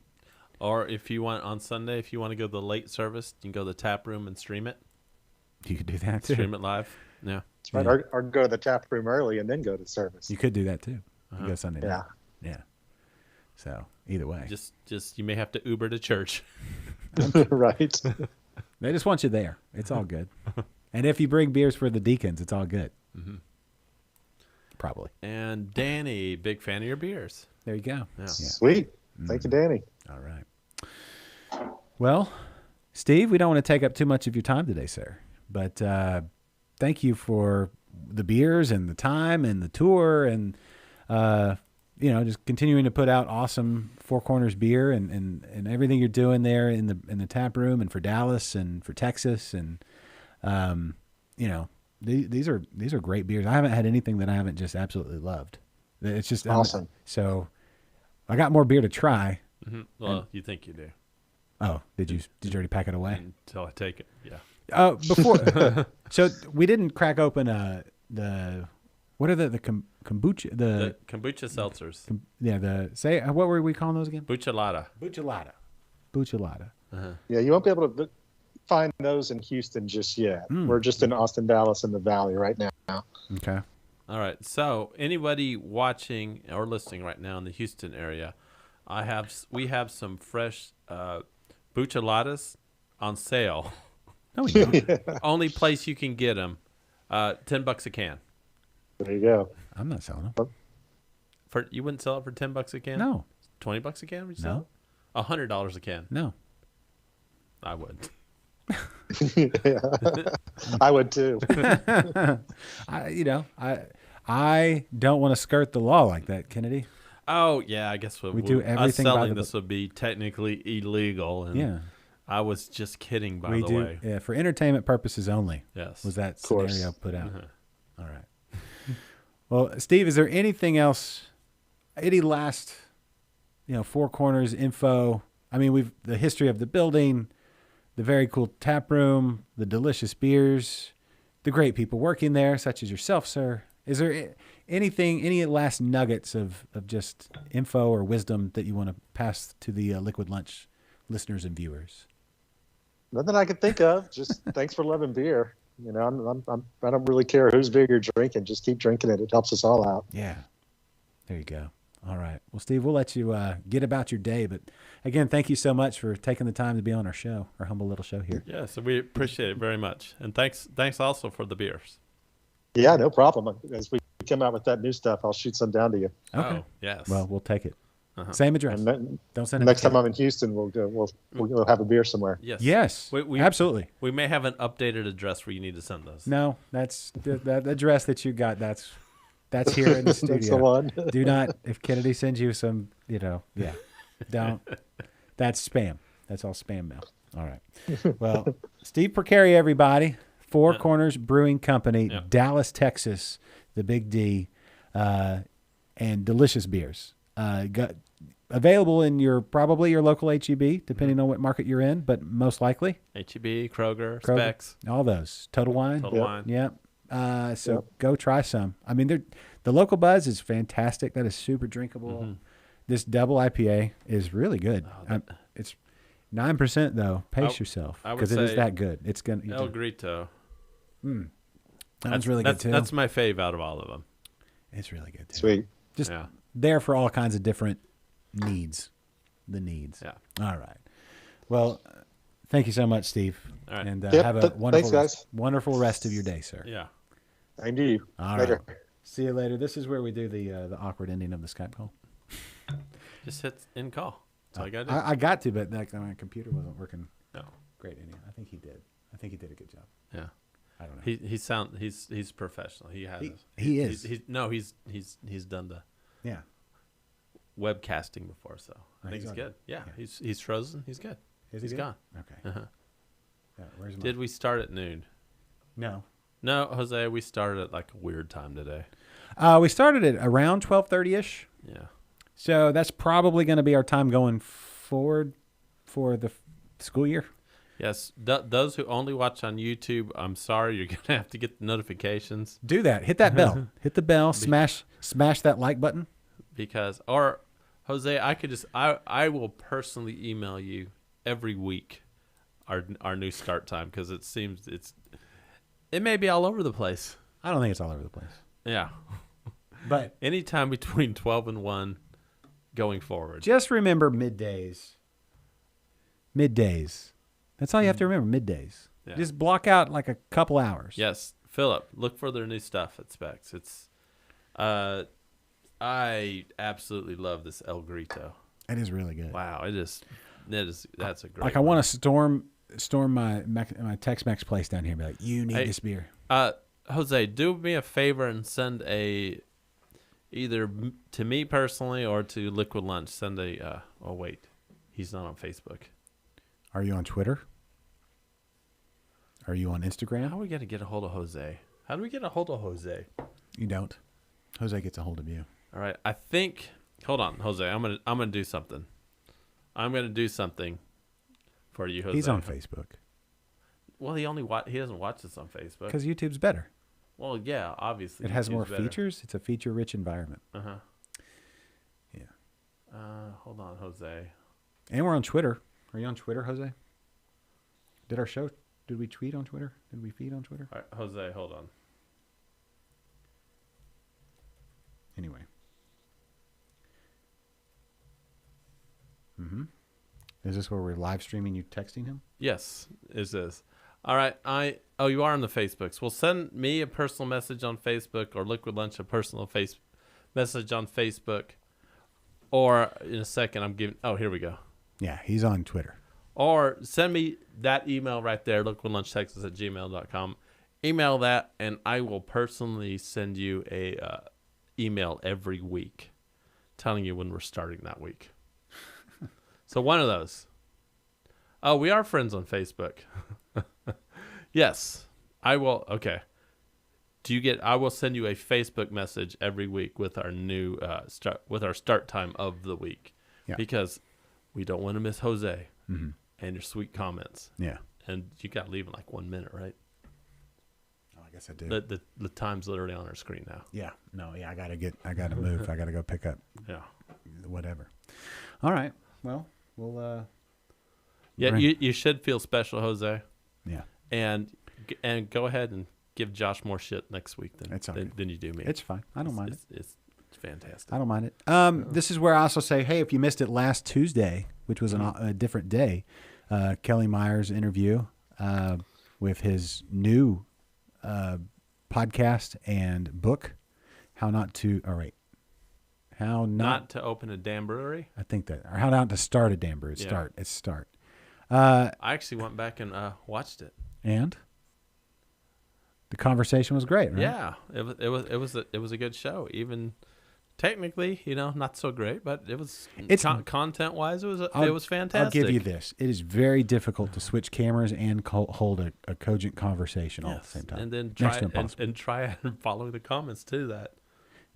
Or if you want on Sunday, if you want to go to the late service, you can go to the tap room and stream it. You could do that too. Stream it live. Yeah. That's right. Yeah. Or go to the tap room early and then go to service. You could do that too. You go Sunday night. Yeah. Yeah. So either way, Just you may have to Uber to church. Right. they just want you there. It's all good. And if you bring beers for the deacons, it's all good. Probably. And Danny, big fan of your beers. There you go. Yeah. Sweet. Thank you, Danny. All right. Well, Steve, we don't want to take up too much of your time today, sir. But thank you for the beers and the time and the tour and just continuing to put out awesome Four Corners beer and everything you're doing there in the tap room and for Dallas and for Texas and these are great beers. I haven't had anything that I haven't just absolutely loved. It's just awesome. So I got more beer to try. Mm-hmm. Well, you think you do. Oh, did you already pack it away? Until I take it, yeah. Before, so we didn't crack open what are the kombucha The kombucha seltzers. What were we calling those again? Buchelada. Uh-huh. Yeah, you won't be able to find those in Houston just yet. We're just in Austin, Dallas, and the Valley right now. Okay. All right. So anybody watching or listening right now in the Houston area, we have some fresh bucheladas on sale. No, we don't. Only place you can get them, $10 a can. There you go. I'm not selling them. You wouldn't sell it for $10 a can? No. $20 a can? Would you No. sell it? $100 a can. No. I would. I would too. I don't want to skirt the law like that, Kennedy. Oh yeah, I guess We do everything us selling by the this would be technically illegal. And Yeah. I was just kidding, by We the do. way. Yeah, for entertainment purposes only. Yes. Was that course. scenario put out? Uh-huh. All right. Well, Steve, is there anything else? Any last, Four Corners info? I mean, the history of the building, the very cool tap room, the delicious beers, the great people working there, such as yourself, sir. Is there any last nuggets of just info or wisdom that you want to pass to the Liquid Lunch listeners and viewers? Nothing I could think of. Just thanks for loving beer. I don't really care whose beer you're drinking. Just keep drinking it. It helps us all out. Yeah. There you go. All right. Well, Steve, we'll let you get about your day. But again, thank you so much for taking the time to be on our show, our humble little show here. Yeah, so we appreciate it very much. And thanks also for the beers. Yeah, no problem. As we come out with that new stuff, I'll shoot some down to you. Okay. Oh, yes. Well, we'll take it. Uh-huh. Same address. And then, Don't send it. next to time I'm in Houston, we'll go. We'll have a beer somewhere. Yes. Yes. Absolutely. We may have an updated address where you need to send those. No, that's that address that you got. That's here in the studio. That's the one. Do not, if Kennedy sends you some, don't. That's spam. That's all spam mail. All right. Well, Steve Porcari, everybody. Four Corners Brewing Company, Dallas, Texas, the Big D, and delicious beers. Available in probably your local HEB, depending on what market you're in, but most likely. HEB, Kroger, Kroger, Specs. all those. Total Wine. Total Wine. Yep. So go try some. I mean, the local buzz is fantastic. That is super drinkable. Mm-hmm. This double IPA is really good. It's 9% though. Pace yourself because it is that good. It's gonna El Grito. That's really good too. That's my fave out of all of them. It's really good too. Sweet. Just there for all kinds of different needs. The needs. Yeah. All right. Well, thank you so much, Steve. All right. And have a wonderful, thanks, guys. Wonderful rest of your day, sir. Yeah. Thank you. All Later. right. See you later. This is where we do the awkward ending of the Skype call. Just hit end call. That's all I got to do. I got to, but my computer wasn't working. No. Great ending. I think he did. I think he did a good job. Yeah. I don't know. He's professional. He has. He is. He's done the webcasting before, so I think he's good. Yeah. He's frozen. He's good. He's gone. Okay. Uh-huh. Yeah, where's my... Did we start at noon? No. No, Jose. We started at like a weird time today. We started at around 12:30ish. Yeah. So that's probably going to be our time going forward for the school year. Yes. Those who only watch on YouTube, I'm sorry, you're going to have to get the notifications. Do that. Hit that bell. Hit the bell. Smash that like button. Or Jose, I will personally email you every week our new start time because it may be all over the place. I don't think it's all over the place. Yeah. But anytime between 12 and 1 going forward. Just remember middays. That's all you have to remember, middays. Yeah. Just block out like a couple hours. Yes. Philip, look for their new stuff at Specs. It's I absolutely love this El Grito. It is really good. Wow, that's a great like I want to storm my Tex-Mex place down here and be like, you need this beer. Jose, do me a favor and send either to me personally or to Liquid Lunch. Send oh wait, he's not on Facebook. Are you on Twitter? Are you on How Instagram? are we gonna get a hold of Jose? How do we get a hold of Jose? You don't. Jose gets a hold of you. All right, I think. Hold on, Jose. I'm gonna do something. I'm gonna do something for you, Jose. He's on Facebook. Well, he doesn't watch this on Facebook. Because YouTube's better. Well, yeah, obviously. It has YouTube's more better. features. It's a feature-rich environment. Uh-huh. Yeah. Hold on, Jose. And we're on Twitter. Are you on Twitter, Jose? Did we tweet on Twitter? Did we feed on Twitter? All right, Jose, hold on. Anyway. Mm-hmm. Is this where we're live streaming you texting him? Yes, it is. All right, you are on the Facebooks. Well, send me a personal message on Facebook or Liquid Lunch a personal message on Facebook. Or in a second, I'm giving. Oh, here we go. Yeah, he's on Twitter. Or send me that email right there, liquidlunchtexas@gmail.com. Email that, and I will personally send you a email every week telling you when we're starting that week. So one of those. Oh, we are friends on Facebook. Yes, I will. Okay. I will send you a Facebook message every week with our new start time of the week. Yeah. Because we don't want to miss Jose and your sweet comments. Yeah. And you got to leave in like 1 minute, right? Oh, I guess I do. The time's literally on our screen now. Yeah. No, yeah, I gotta move. I gotta go pick up Yeah. whatever. All right. Well, we'll Yeah, Right. you should feel special, Jose. yeah. And go ahead and give Josh more shit next week It's all than, right. than you do me. It's fine. I don't mind it. It's fantastic. I don't mind it. This is where I also say, hey, if you missed it last Tuesday, which was a different day, Kelly Meyer's interview with his new podcast and book, How Not to Open a damn brewery. I think that, or How Not to Start a Damn Brewery. Yeah. Start. I actually went back and watched it. And the conversation was great, right? Yeah, it was a good show. Even technically, not so great, but it was content wise. It was fantastic. I'll give you this: it is very difficult to switch cameras and hold a cogent conversation all at the same time. and then try and follow the comments to that.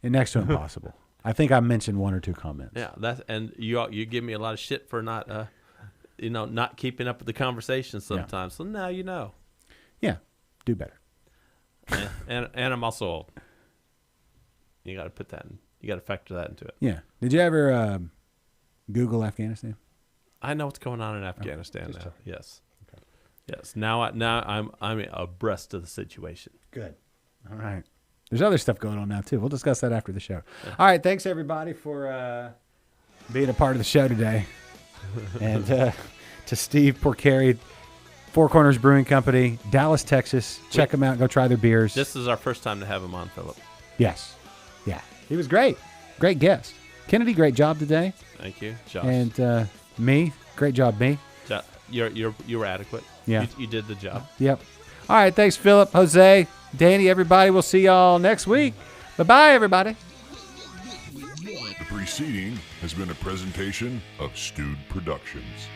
And next to impossible. I think I mentioned one or two comments. Yeah, and you give me a lot of shit for not not keeping up with the conversation sometimes. So now you know. Yeah, do better. and I'm also old. You got to put that in. You got to factor that into it. Yeah. Did you ever Google Afghanistan? I know what's going on in Afghanistan just now. checking. Yes. Okay. Yes. Now I'm abreast of the situation. Good. All right. There's other stuff going on now too. We'll discuss that after the show. All right. Thanks everybody for being a part of the show today, and to Steve Porcari, Four Corners Brewing Company, Dallas, Texas. Check them out. Go try their beers. This is our first time to have him on, Philip. Yes. Yeah. He was great. Great guest. Kennedy, great job today. Thank you, Josh. And me, great job, me. You were adequate. Yeah. You did the job. Yep. All right. Thanks, Philip, Jose, Danny, everybody. We'll see y'all next week. Bye-bye, everybody. The preceding has been a presentation of Stewed Productions.